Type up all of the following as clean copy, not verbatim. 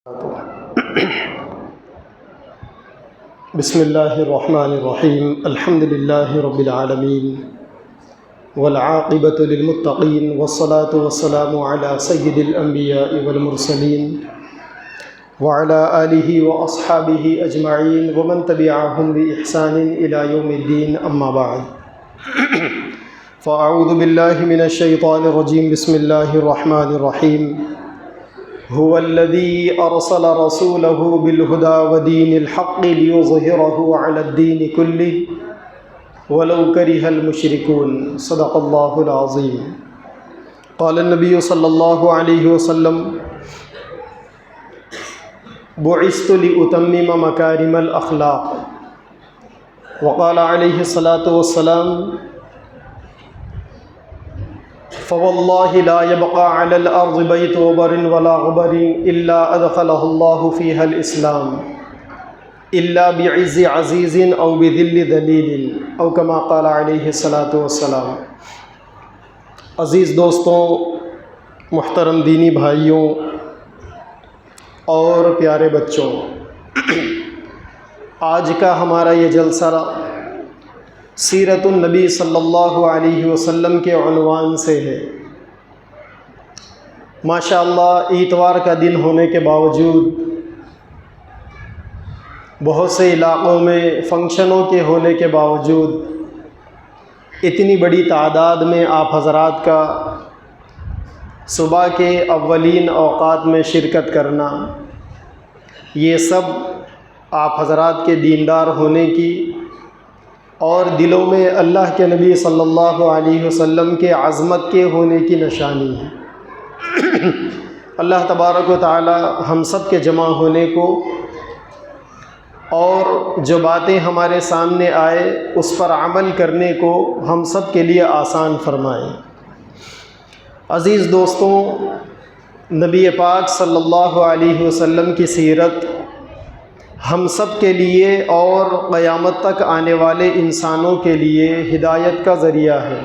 بسم اللہ الرحمن الرحیم الحمد للہ رب العالمین والعاقبۃ للمتقین والصلاة والسلام علی سید الانبیاء والمرسلین وعلی آلہ واصحابہ اجمعین ومن تبعہم بإحسان الی یوم الدین اما بعد فاعوذ باللہ من الشیطان الرجیم بسم اللہ الرحمن الرحیم هو الذي أرسل رسوله بالهدى ودين الحق ليظهره على الدين كله ولو كره المشركون صدق الله العظيم. قال النبي صلى الله عليه وسلم بعثت لأتمم مكارم الأخلاق. وقال عليه الصلاة والسلام فوالله لا يبقى على الأرض بيت وبر ولا غبر إلا أدخله الله فيها الإسلام إلا بعز عزيز أو بذل ذليل أو كما قال عليه الصلاة والسلام. عزیز دوستوں، محترم دینی بھائیوں اور پیارے بچوں، آج کا ہمارا یہ جلسہ سیرت النبی صلی اللہ علیہ وسلم کے عنوان سے ہے. ماشاءاللہ اتوار کا دن ہونے کے باوجود بہت سے علاقوں میں فنکشنوں کے ہونے کے باوجود اتنی بڑی تعداد میں آپ حضرات کا صبح کے اولین اوقات میں شرکت کرنا، یہ سب آپ حضرات کے دیندار ہونے کی اور دلوں میں اللہ کے نبی صلی اللہ علیہ وسلم کے عظمت کے ہونے کی نشانی ہے. اللہ تبارک و تعالی ہم سب کے جمع ہونے کو اور جو باتیں ہمارے سامنے آئے اس پر عمل کرنے کو ہم سب کے لیے آسان فرمائے. عزیز دوستوں، نبی پاک صلی اللہ علیہ وسلم کی سیرت ہم سب کے لیے اور قیامت تک آنے والے انسانوں کے لیے ہدایت کا ذریعہ ہے،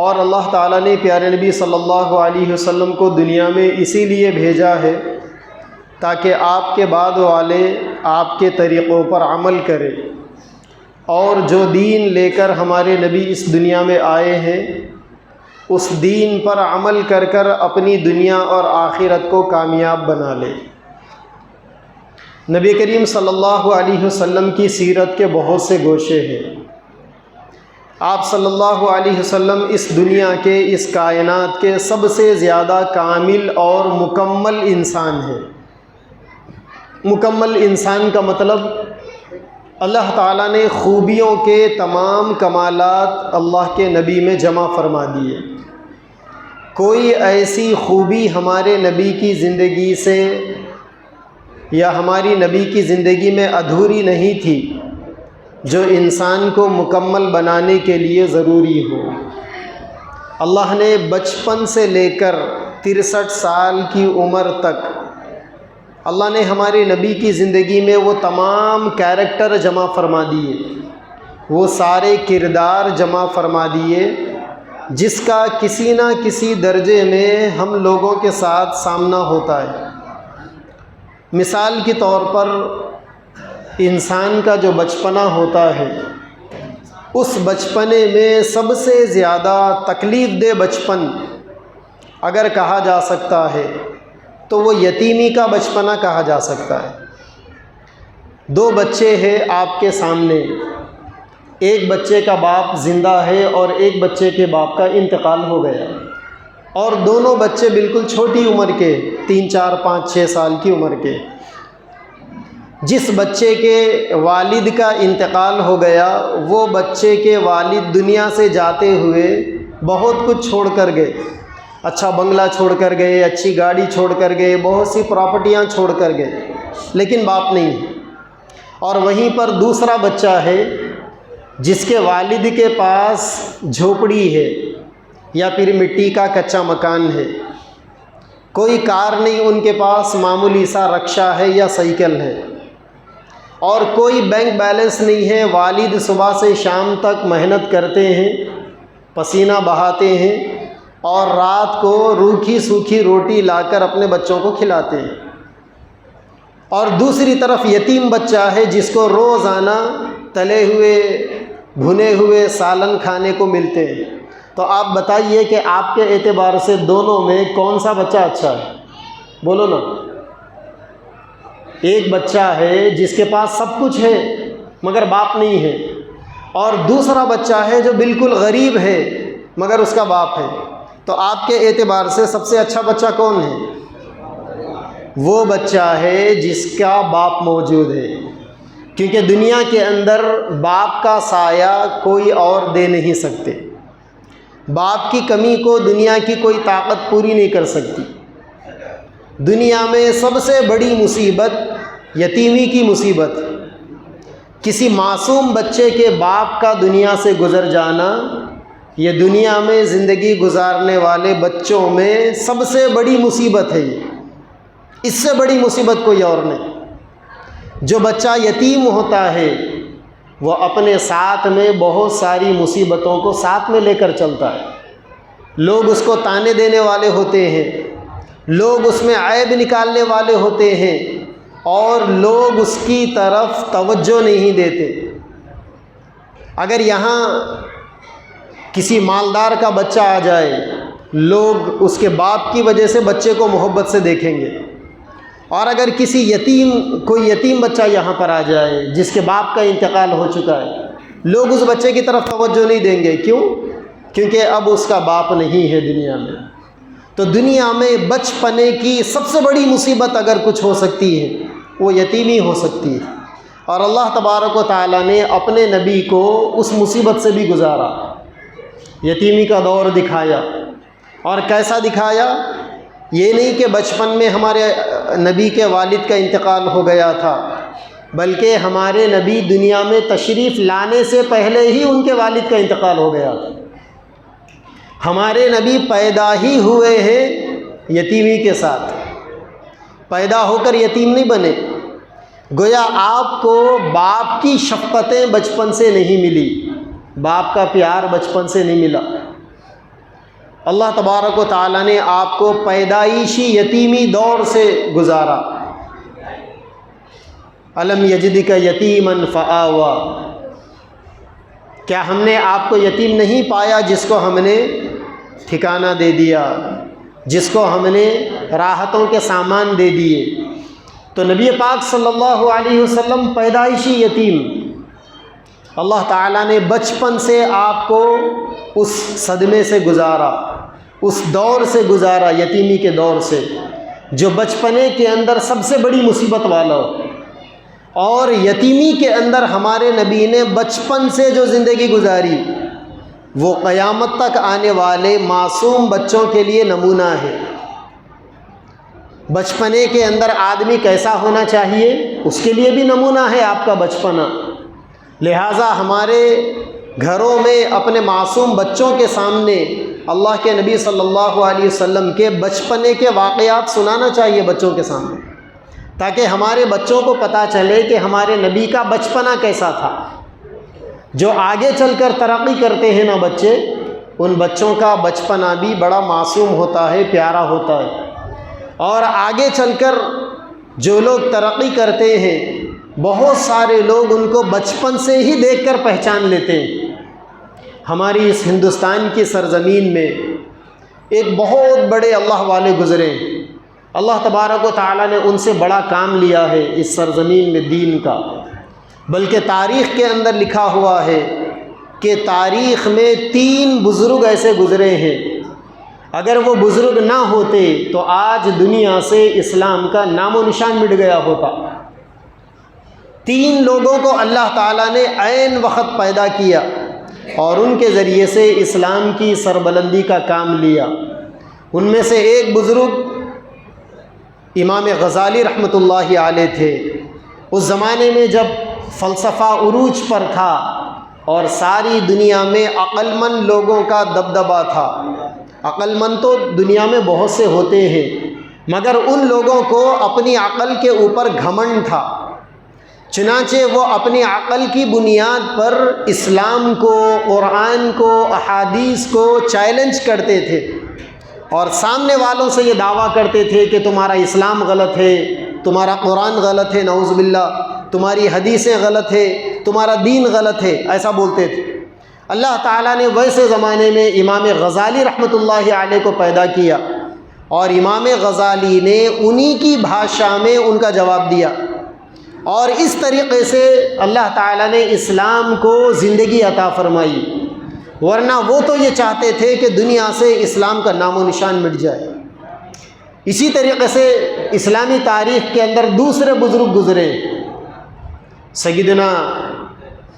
اور اللہ تعالیٰ نے پیارے نبی صلی اللہ علیہ وسلم کو دنیا میں اسی لیے بھیجا ہے تاکہ آپ کے بعد والے آپ کے طریقوں پر عمل کریں، اور جو دین لے کر ہمارے نبی اس دنیا میں آئے ہیں اس دین پر عمل کر کر اپنی دنیا اور آخرت کو کامیاب بنا لے. نبی کریم صلی اللہ علیہ وسلم کی سیرت کے بہت سے گوشے ہیں. آپ صلی اللہ علیہ وسلم اس دنیا کے، اس کائنات کے سب سے زیادہ کامل اور مکمل انسان ہیں. مکمل انسان کا مطلب اللہ تعالیٰ نے خوبیوں کے تمام کمالات اللہ کے نبی میں جمع فرما دیے. کوئی ایسی خوبی ہمارے نبی کی زندگی سے یا ہماری نبی کی زندگی میں ادھوری نہیں تھی جو انسان کو مکمل بنانے کے لیے ضروری ہو. اللہ نے بچپن سے لے کر 63 سال کی عمر تک اللہ نے ہمارے نبی کی زندگی میں وہ تمام کیریکٹر جمع فرما دیے، وہ سارے کردار جمع فرما دیے جس کا کسی نہ کسی درجے میں ہم لوگوں کے ساتھ سامنا ہوتا ہے. مثال کے طور پر انسان کا جو بچپنا ہوتا ہے، اس بچپنے میں سب سے زیادہ تکلیف دہ بچپن اگر کہا جا سکتا ہے تو وہ یتیمی کا بچپنا کہا جا سکتا ہے. 2 بچے ہیں آپ کے سامنے، ایک بچے کا باپ زندہ ہے اور ایک بچے کے باپ کا انتقال ہو گیا، اور دونوں بچے بالکل چھوٹی عمر کے، 3 4 5 6 سال کی عمر کے. جس بچے کے والد کا انتقال ہو گیا وہ بچے کے والد دنیا سے جاتے ہوئے بہت کچھ چھوڑ کر گئے. اچھا بنگلہ چھوڑ کر گئے، اچھی گاڑی چھوڑ کر گئے، بہت سی پراپرٹیاں چھوڑ کر گئے، لیکن باپ نہیں ہے. اور وہیں پر دوسرا بچہ ہے جس کے والد کے پاس جھوپڑی ہے یا پھر مٹی کا کچا مکان ہے، کوئی کار نہیں ان کے پاس، معمولی سا رکشہ ہے یا سائیکل ہے، اور کوئی بینک بیلنس نہیں ہے. والد صبح سے شام تک محنت کرتے ہیں، پسینہ بہاتے ہیں، اور رات کو روکھی سوکھی روٹی لا کر اپنے بچوں کو کھلاتے ہیں. اور دوسری طرف یتیم بچہ ہے جس کو روزانہ تلے ہوئے بھنے ہوئے سالن کھانے کو ملتے ہیں۔ تو آپ بتائیے کہ آپ کے اعتبار سے دونوں میں کون سا بچہ اچھا ہے؟ بولو نا۔ ایک بچہ ہے جس کے پاس سب کچھ ہے مگر باپ نہیں ہے، اور دوسرا بچہ ہے جو بالکل غریب ہے مگر اس کا باپ ہے۔ تو آپ کے اعتبار سے سب سے اچھا بچہ کون ہے؟ وہ بچہ ہے جس کا باپ موجود ہے، کیونکہ دنیا کے اندر باپ کا سایہ کوئی اور دے نہیں سکتے۔ باپ کی کمی کو دنیا کی کوئی طاقت پوری نہیں کر سکتی۔ دنیا میں سب سے بڑی مصیبت یتیمی کی مصیبت، کسی معصوم بچے کے باپ کا دنیا سے گزر جانا، یہ دنیا میں زندگی گزارنے والے بچوں میں سب سے بڑی مصیبت ہے۔ اس سے بڑی مصیبت کوئی اور نہیں۔ جو بچہ یتیم ہوتا ہے وہ اپنے ساتھ میں بہت ساری مصیبتوں کو ساتھ میں لے کر چلتا ہے۔ لوگ اس کو تانے دینے والے ہوتے ہیں، لوگ اس میں عیب نکالنے والے ہوتے ہیں، اور لوگ اس کی طرف توجہ نہیں دیتے۔ اگر یہاں کسی مالدار کا بچہ آ جائے، لوگ اس کے باپ کی وجہ سے بچے کو محبت سے دیکھیں گے، اور اگر کوئی یتیم بچہ یہاں پر آ جائے جس کے باپ کا انتقال ہو چکا ہے، لوگ اس بچے کی طرف توجہ نہیں دیں گے۔ کیوں؟ کیونکہ اب اس کا باپ نہیں ہے دنیا میں۔ تو دنیا میں بچپنے کی سب سے بڑی مصیبت اگر کچھ ہو سکتی ہے وہ یتیمی ہو سکتی ہے، اور اللہ تبارک و تعالیٰ نے اپنے نبی کو اس مصیبت سے بھی گزارا، یتیمی کا دور دکھایا۔ اور کیسا دکھایا؟ یہ نہیں کہ بچپن میں ہمارے نبی کے والد کا انتقال ہو گیا تھا، بلکہ ہمارے نبی دنیا میں تشریف لانے سے پہلے ہی ان کے والد کا انتقال ہو گیا تھا۔ ہمارے نبی پیدا ہی ہوئے ہیں یتیمی کے ساتھ، پیدا ہو کر یتیم نہیں بنے۔ گویا آپ کو باپ کی شفقتیں بچپن سے نہیں ملی، باپ کا پیار بچپن سے نہیں ملا۔ اللہ تبارک و تعالیٰ نے آپ کو پیدائشی یتیمی دور سے گزارا۔ الم یجدک یتیما فآویٰ، کیا ہم نے آپ کو یتیم نہیں پایا جس کو ہم نے ٹھکانہ دے دیا، جس کو ہم نے راحتوں کے سامان دے دیے؟ تو نبی پاک صلی اللہ علیہ وسلم پیدائشی یتیم، اللہ تعالیٰ نے بچپن سے آپ کو اس صدمے سے گزارا، اس دور سے گزارا، یتیمی کے دور سے، جو بچپنے کے اندر سب سے بڑی مصیبت والا ہو۔ اور یتیمی کے اندر ہمارے نبی نے بچپن سے جو زندگی گزاری وہ قیامت تک آنے والے معصوم بچوں کے لیے نمونہ ہے۔ بچپنے کے اندر آدمی کیسا ہونا چاہیے اس کے لیے بھی نمونہ ہے آپ کا بچپنا۔ لہٰذا ہمارے گھروں میں اپنے معصوم بچوں کے سامنے اللہ کے نبی صلی اللہ علیہ وسلم کے بچپنے کے واقعات سنانا چاہیے بچوں کے سامنے، تاکہ ہمارے بچوں کو پتہ چلے کہ ہمارے نبی کا بچپنا کیسا تھا۔ جو آگے چل کر ترقی کرتے ہیں نا بچے، ان بچوں کا بچپنا بھی بڑا معصوم ہوتا ہے، پیارا ہوتا ہے، اور آگے چل کر جو لوگ ترقی کرتے ہیں بہت سارے لوگ ان کو بچپن سے ہی دیکھ کر پہچان لیتے ہیں۔ ہماری اس ہندوستان کی سرزمین میں ایک بہت بڑے اللہ والے گزرے، اللہ تبارک و تعالیٰ نے ان سے بڑا کام لیا ہے اس سرزمین میں دین کا، بلکہ تاریخ کے اندر لکھا ہوا ہے کہ تاریخ میں 3 بزرگ ایسے گزرے ہیں، اگر وہ بزرگ نہ ہوتے تو آج دنیا سے اسلام کا نام و نشان مٹ گیا ہوتا۔ 3 لوگوں کو اللہ تعالیٰ نے عین وقت پیدا کیا اور ان کے ذریعے سے اسلام کی سربلندی کا کام لیا۔ ان میں سے ایک بزرگ امام غزالی رحمۃ اللہ علیہ تھے۔ اس زمانے میں جب فلسفہ عروج پر تھا اور ساری دنیا میں عقل مند لوگوں کا دبدبہ تھا۔ عقل مند تو دنیا میں بہت سے ہوتے ہیں، مگر ان لوگوں کو اپنی عقل کے اوپر گھمنڈ تھا، چنانچہ وہ اپنی عقل کی بنیاد پر اسلام کو، قرآن کو، احادیث کو چیلنج کرتے تھے، اور سامنے والوں سے یہ دعویٰ کرتے تھے کہ تمہارا اسلام غلط ہے، تمہارا قرآن غلط ہے، نعوذ باللہ، تمہاری حدیثیں غلط ہے، تمہارا دین غلط ہے، ایسا بولتے تھے۔ اللہ تعالیٰ نے ویسے زمانے میں امام غزالی رحمۃ اللہ علیہ کو پیدا کیا، اور امام غزالی نے انہی کی بھاشا میں ان کا جواب دیا، اور اس طریقے سے اللہ تعالیٰ نے اسلام کو زندگی عطا فرمائی، ورنہ وہ تو یہ چاہتے تھے کہ دنیا سے اسلام کا نام و نشان مٹ جائے۔ اسی طریقے سے اسلامی تاریخ کے اندر دوسرے بزرگ گزرے، سیدنا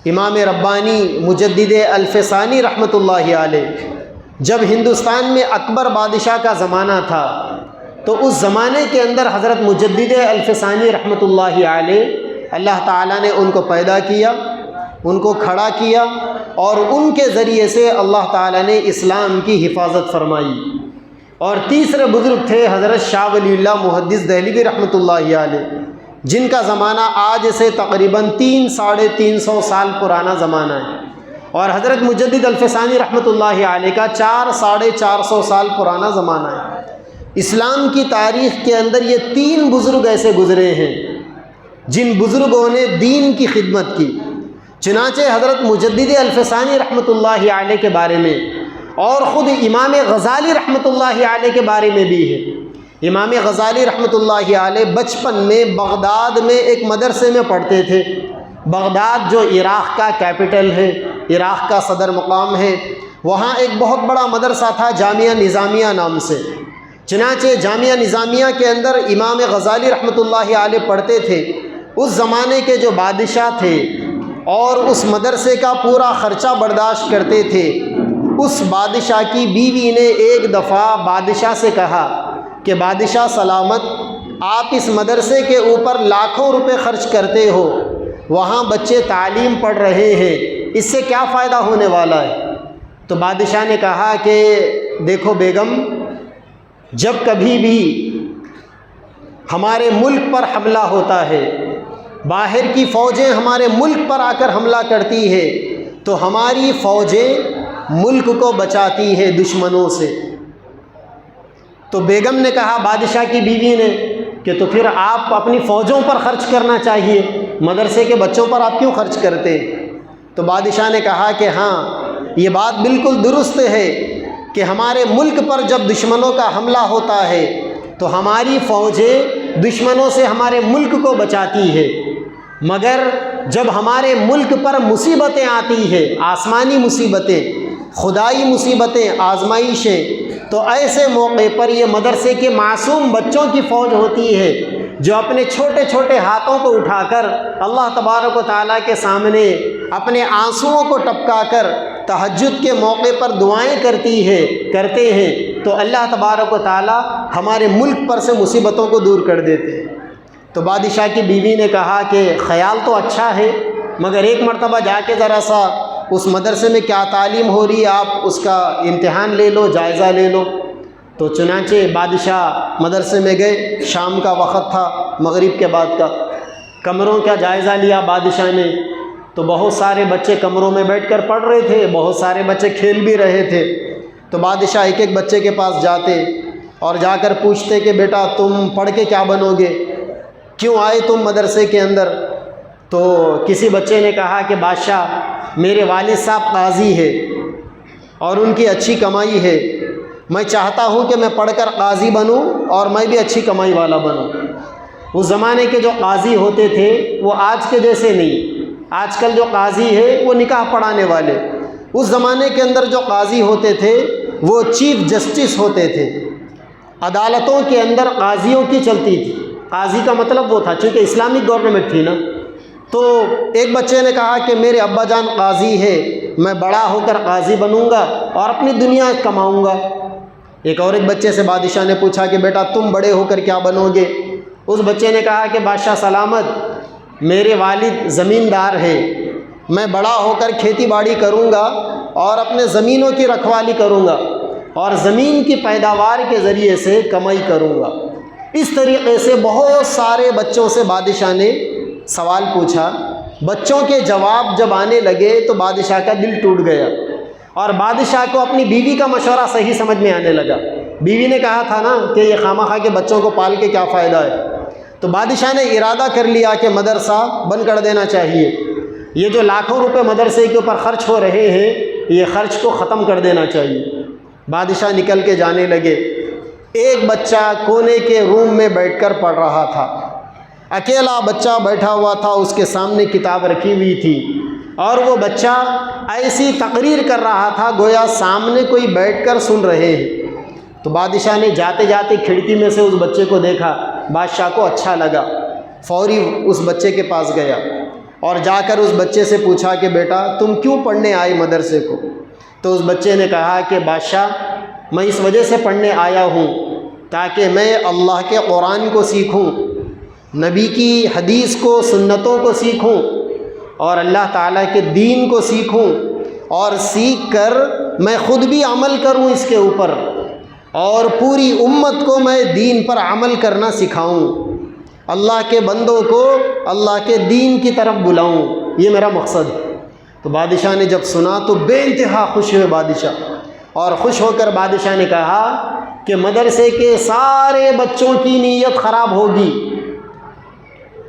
امام ربانی مجدد الفسانی رحمۃ اللہ علیہ۔ جب ہندوستان میں اکبر بادشاہ کا زمانہ تھا تو اس زمانے کے اندر حضرت مجدد الفسانی رحمۃ اللہ علیہ، اللہ تعالیٰ نے ان کو پیدا کیا، ان کو کھڑا کیا، اور ان کے ذریعے سے اللہ تعالیٰ نے اسلام کی حفاظت فرمائی۔ اور تیسرے بزرگ تھے حضرت شاہ ولی اللہ محدث دہلوی رحمۃ اللہ علیہ، جن کا زمانہ آج سے تقریباً 300-350 سال پرانا زمانہ ہے، اور حضرت مجدد الفسانی رحمۃ اللہ علیہ کا 400-450 سال پرانا زمانہ ہے۔ اسلام کی تاریخ کے اندر یہ 3 بزرگ ایسے گزرے ہیں جن بزرگوں نے دین کی خدمت کی۔ چنانچہ حضرت مجدد الفسانی رحمۃ اللہ علیہ کے بارے میں، اور خود امام غزالی رحمۃ اللہ علیہ کے بارے میں بھی ہے۔ امام غزالی رحمۃ اللہ علیہ بچپن میں بغداد میں ایک مدرسے میں پڑھتے تھے۔ بغداد جو عراق کا کیپٹل ہے، عراق کا صدر مقام ہے، وہاں ایک بہت بڑا مدرسہ تھا جامعہ نظامیہ نام سے۔ چنانچہ جامعہ نظامیہ کے اندر امام غزالی رحمۃ اللہ علیہ پڑھتے تھے۔ اس زمانے کے جو بادشاہ تھے اور اس مدرسے کا پورا خرچہ برداشت کرتے تھے، اس بادشاہ کی بیوی نے ایک دفعہ بادشاہ سے کہا کہ بادشاہ سلامت، آپ اس مدرسے کے اوپر لاکھوں روپے خرچ کرتے ہو، وہاں بچے تعلیم پڑھ رہے ہیں، اس سے کیا فائدہ ہونے والا ہے؟ تو بادشاہ نے کہا کہ دیکھو بیگم، جب کبھی بھی ہمارے ملک پر حملہ ہوتا ہے، باہر کی فوجیں ہمارے ملک پر آ کر حملہ کرتی ہے، تو ہماری فوجیں ملک کو بچاتی ہے دشمنوں سے۔ تو بیگم نے کہا بادشاہ کی بیوی نے کہ تو پھر آپ اپنی فوجوں پر خرچ کرنا چاہیے، مدرسے کے بچوں پر آپ کیوں خرچ کرتے؟ تو بادشاہ نے کہا کہ ہاں، یہ بات بالکل درست ہے کہ ہمارے ملک پر جب دشمنوں کا حملہ ہوتا ہے تو ہماری فوجیں دشمنوں سے ہمارے ملک کو بچاتی ہے، مگر جب ہمارے ملک پر مصیبتیں آتی ہیں، آسمانی مصیبتیں، خدائی مصیبتیں، آزمائشیں، تو ایسے موقع پر یہ مدرسے کے معصوم بچوں کی فوج ہوتی ہے جو اپنے چھوٹے چھوٹے ہاتھوں کو اٹھا کر اللہ تبارک و تعالیٰ کے سامنے اپنے آنسوؤں کو ٹپکا کر تہجد کے موقع پر دعائیں کرتے ہیں، تو اللہ تبارک و تعالیٰ ہمارے ملک پر سے مصیبتوں کو دور کر دیتے ہیں۔ تو بادشاہ کی بیوی نے کہا کہ خیال تو اچھا ہے، مگر ایک مرتبہ جا کے ذرا سا اس مدرسے میں کیا تعلیم ہو رہی ہے آپ اس کا امتحان لے لو، جائزہ لے لو۔ تو چنانچہ بادشاہ مدرسے میں گئے، شام کا وقت تھا، مغرب کے بعد کا۔ کمروں کا جائزہ لیا بادشاہ نے، تو بہت سارے بچے کمروں میں بیٹھ کر پڑھ رہے تھے، بہت سارے بچے کھیل بھی رہے تھے۔ تو بادشاہ ایک ایک بچے کے پاس جاتے اور جا کر پوچھتے کہ بیٹا تم پڑھ کے کیا بنو گے، کیوں آئے تم مدرسے کے اندر؟ تو کسی بچے نے کہا کہ بادشاہ، میرے والد صاحب قاضی ہے اور ان کی اچھی کمائی ہے، میں چاہتا ہوں کہ میں پڑھ کر قاضی بنوں اور میں بھی اچھی کمائی والا بنوں۔ اس زمانے کے جو قاضی ہوتے تھے وہ آج کے جیسے نہیں، آج کل جو قاضی ہے وہ نکاح پڑھانے والے، اس زمانے کے اندر جو قاضی ہوتے تھے وہ چیف جسٹس ہوتے تھے، عدالتوں کے اندر قاضیوں کی چلتی تھی۔ قاضی کا مطلب وہ تھا، چونکہ اسلامک گورنمنٹ تھی نا۔ تو ایک بچے نے کہا کہ میرے ابا جان قاضی ہے، میں بڑا ہو کر قاضی بنوں گا اور اپنی دنیا کماؤں گا۔ ایک بچے سے بادشاہ نے پوچھا کہ بیٹا تم بڑے ہو کر کیا بنو گے؟ اس بچے نے کہا کہ بادشاہ سلامت، میرے والد زمیندار ہیں، میں بڑا ہو کر کھیتی باڑی کروں گا اور اپنے زمینوں کی رکھوالی کروں گا اور زمین کی پیداوار کے ذریعے سے کمائی کروں گا۔ اس طریقے سے بہت سارے بچوں سے بادشاہ نے سوال پوچھا۔ بچوں کے جواب جب آنے لگے تو بادشاہ کا دل ٹوٹ گیا اور بادشاہ کو اپنی بیوی کا مشورہ صحیح سمجھ میں آنے لگا۔ بیوی نے کہا تھا نا کہ یہ خواہ مخواہ کے بچوں کو پال کے کیا فائدہ ہے، تو بادشاہ نے ارادہ کر لیا کہ مدرسہ بند کر دینا چاہیے، یہ جو لاکھوں روپے مدرسے کے اوپر خرچ ہو رہے ہیں یہ خرچ کو ختم کر دینا چاہیے۔ بادشاہ نکل کے جانے لگے۔ ایک بچہ کونے کے روم میں بیٹھ کر پڑھ رہا تھا، اکیلا بچہ بیٹھا ہوا تھا، اس کے سامنے کتاب رکھی ہوئی تھی، اور وہ بچہ ایسی تقریر کر رہا تھا گویا سامنے کوئی بیٹھ کر سن رہے ہیں۔ تو بادشاہ نے جاتے جاتے کھڑکی میں سے اس بچے کو دیکھا، بادشاہ کو اچھا لگا، فوری اس بچے کے پاس گیا اور جا کر اس بچے سے پوچھا کہ بیٹا تم کیوں پڑھنے آئے مدرسے کو؟ تو اس بچے نے کہا کہ بادشاہ میں اس وجہ سے پڑھنے آیا ہوں تاکہ میں اللہ کے قرآن کو سیکھوں، نبی کی حدیث کو، سنتوں کو سیکھوں، اور اللہ تعالیٰ کے دین کو سیکھوں، اور سیکھ کر میں خود بھی عمل کروں اس کے اوپر، اور پوری امت کو میں دین پر عمل کرنا سکھاؤں، اللہ کے بندوں کو اللہ کے دین کی طرف بلاؤں، یہ میرا مقصد ہے۔ تو بادشاہ نے جب سنا تو بے انتہا خوش ہوئے بادشاہ، اور خوش ہو کر بادشاہ نے کہا کہ مدرسے کے سارے بچوں کی نیت خراب ہوگی،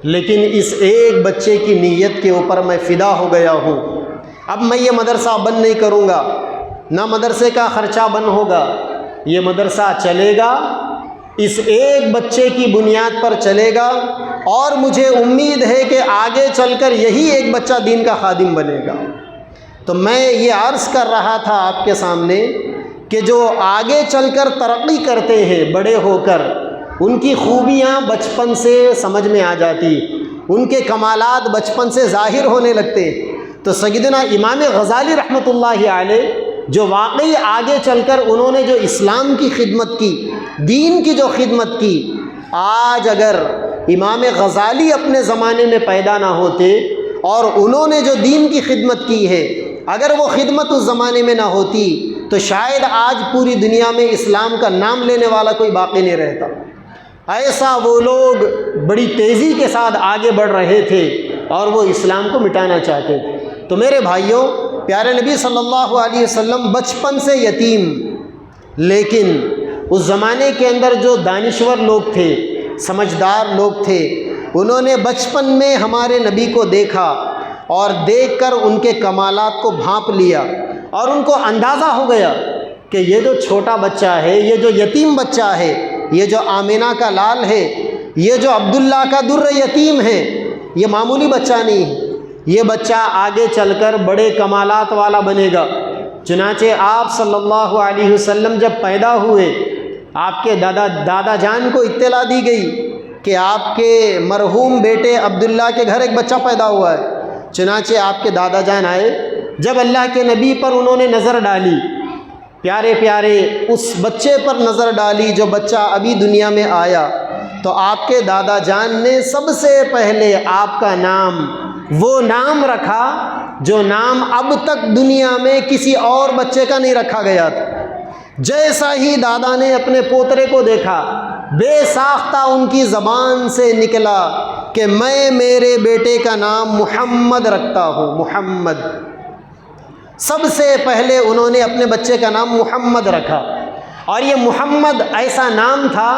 لیکن اس ایک بچے کی نیت کے اوپر میں فدا ہو گیا ہوں۔ اب میں یہ مدرسہ بند نہیں کروں گا، نہ مدرسے کا خرچہ بند ہوگا، یہ مدرسہ چلے گا، اس ایک بچے کی بنیاد پر چلے گا، اور مجھے امید ہے کہ آگے چل کر یہی ایک بچہ دین کا خادم بنے گا۔ تو میں یہ عرض کر رہا تھا آپ کے سامنے کہ جو آگے چل کر ترقی کرتے ہیں بڑے ہو کر، ان کی خوبیاں بچپن سے سمجھ میں آ جاتی، ان کے کمالات بچپن سے ظاہر ہونے لگتے۔ تو سیدنا امام غزالی رحمۃ اللہ علیہ جو واقعی آگے چل کر انہوں نے جو اسلام کی خدمت کی، دین کی جو خدمت کی، آج اگر امام غزالی اپنے زمانے میں پیدا نہ ہوتے اور انہوں نے جو دین کی خدمت کی ہے، اگر وہ خدمت اس زمانے میں نہ ہوتی تو شاید آج پوری دنیا میں اسلام کا نام لینے والا کوئی باقی نہیں رہتا۔ ایسا وہ لوگ بڑی تیزی کے ساتھ آگے بڑھ رہے تھے اور وہ اسلام کو مٹانا چاہتے تھے۔ تو میرے بھائیوں، پیارے نبی صلی اللہ علیہ وسلم بچپن سے یتیم، لیکن اس زمانے کے اندر جو دانشور لوگ تھے، سمجھدار لوگ تھے، انہوں نے بچپن میں ہمارے نبی کو دیکھا اور دیکھ کر ان کے کمالات کو بھانپ لیا، اور ان کو اندازہ ہو گیا کہ یہ جو چھوٹا بچہ ہے، یہ جو یتیم بچہ ہے، یہ جو آمینہ کا لال ہے، یہ جو عبداللہ کا در یتیم ہے، یہ معمولی بچہ نہیں ہے، یہ بچہ آگے چل کر بڑے کمالات والا بنے گا۔ چنانچہ آپ صلی اللہ علیہ وسلم جب پیدا ہوئے، آپ کے دادا جان کو اطلاع دی گئی کہ آپ کے مرحوم بیٹے عبداللہ کے گھر ایک بچہ پیدا ہوا ہے۔ چنانچہ آپ کے دادا جان آئے، جب اللہ کے نبی پر انہوں نے نظر ڈالی، پیارے پیارے اس بچے پر نظر ڈالی جو بچہ ابھی دنیا میں آیا، تو آپ کے دادا جان نے سب سے پہلے آپ کا نام، وہ نام رکھا جو نام اب تک دنیا میں کسی اور بچے کا نہیں رکھا گیا تھا۔ جیسا ہی دادا نے اپنے پوترے کو دیکھا، بے ساختہ ان کی زبان سے نکلا کہ میں میرے بیٹے کا نام محمد رکھتا ہوں، محمد۔ سب سے پہلے انہوں نے اپنے بچے کا نام محمد رکھا، اور یہ محمد ایسا نام تھا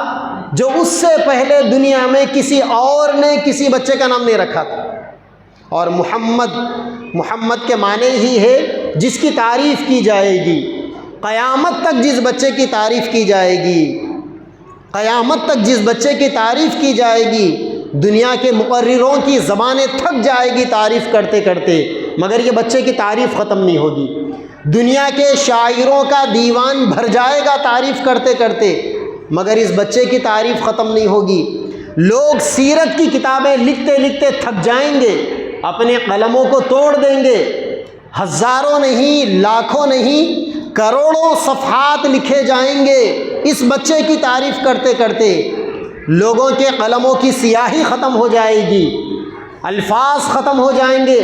جو اس سے پہلے دنیا میں کسی اور نے کسی بچے کا نام نہیں رکھا تھا۔ اور محمد کے معنی ہی ہے جس کی تعریف کی جائے گی، قیامت تک جس بچے کی تعریف کی جائے گی، قیامت تک جس بچے کی تعریف کی جائے گی، دنیا کے مقرروں کی زبانیں تھک جائے گی تعریف کرتے کرتے، مگر یہ بچے کی تعریف ختم نہیں ہوگی۔ دنیا کے شاعروں کا دیوان بھر جائے گا تعریف کرتے کرتے، مگر اس بچے کی تعریف ختم نہیں ہوگی۔ لوگ سیرت کی کتابیں لکھتے لکھتے تھک جائیں گے، اپنے قلموں کو توڑ دیں گے، ہزاروں نہیں، لاکھوں نہیں، کروڑوں صفحات لکھے جائیں گے اس بچے کی تعریف کرتے کرتے۔ لوگوں کے قلموں کی سیاہی ختم ہو جائے گی، الفاظ ختم ہو جائیں گے،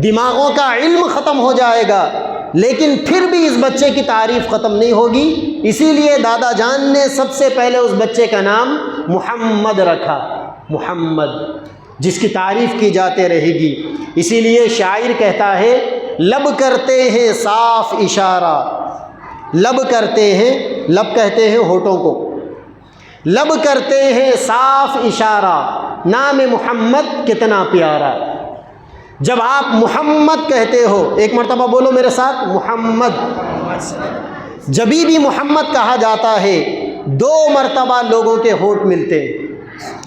دماغوں کا علم ختم ہو جائے گا، لیکن پھر بھی اس بچے کی تعریف ختم نہیں ہوگی۔ اسی لیے دادا جان نے سب سے پہلے اس بچے کا نام محمد رکھا، محمد، جس کی تعریف کی جاتے رہے گی۔ اسی لیے شاعر کہتا ہے، لب کرتے ہیں صاف اشارہ، لب کرتے ہیں، لب کہتے ہیں ہونٹوں کو، لب کرتے ہیں صاف اشارہ، نام محمد کتنا پیارا. جب آپ محمد کہتے ہو، ایک مرتبہ بولو میرے ساتھ، محمد. جبھی بھی محمد کہا جاتا ہے 2 مرتبہ لوگوں کے ہونٹ ملتے ہیں،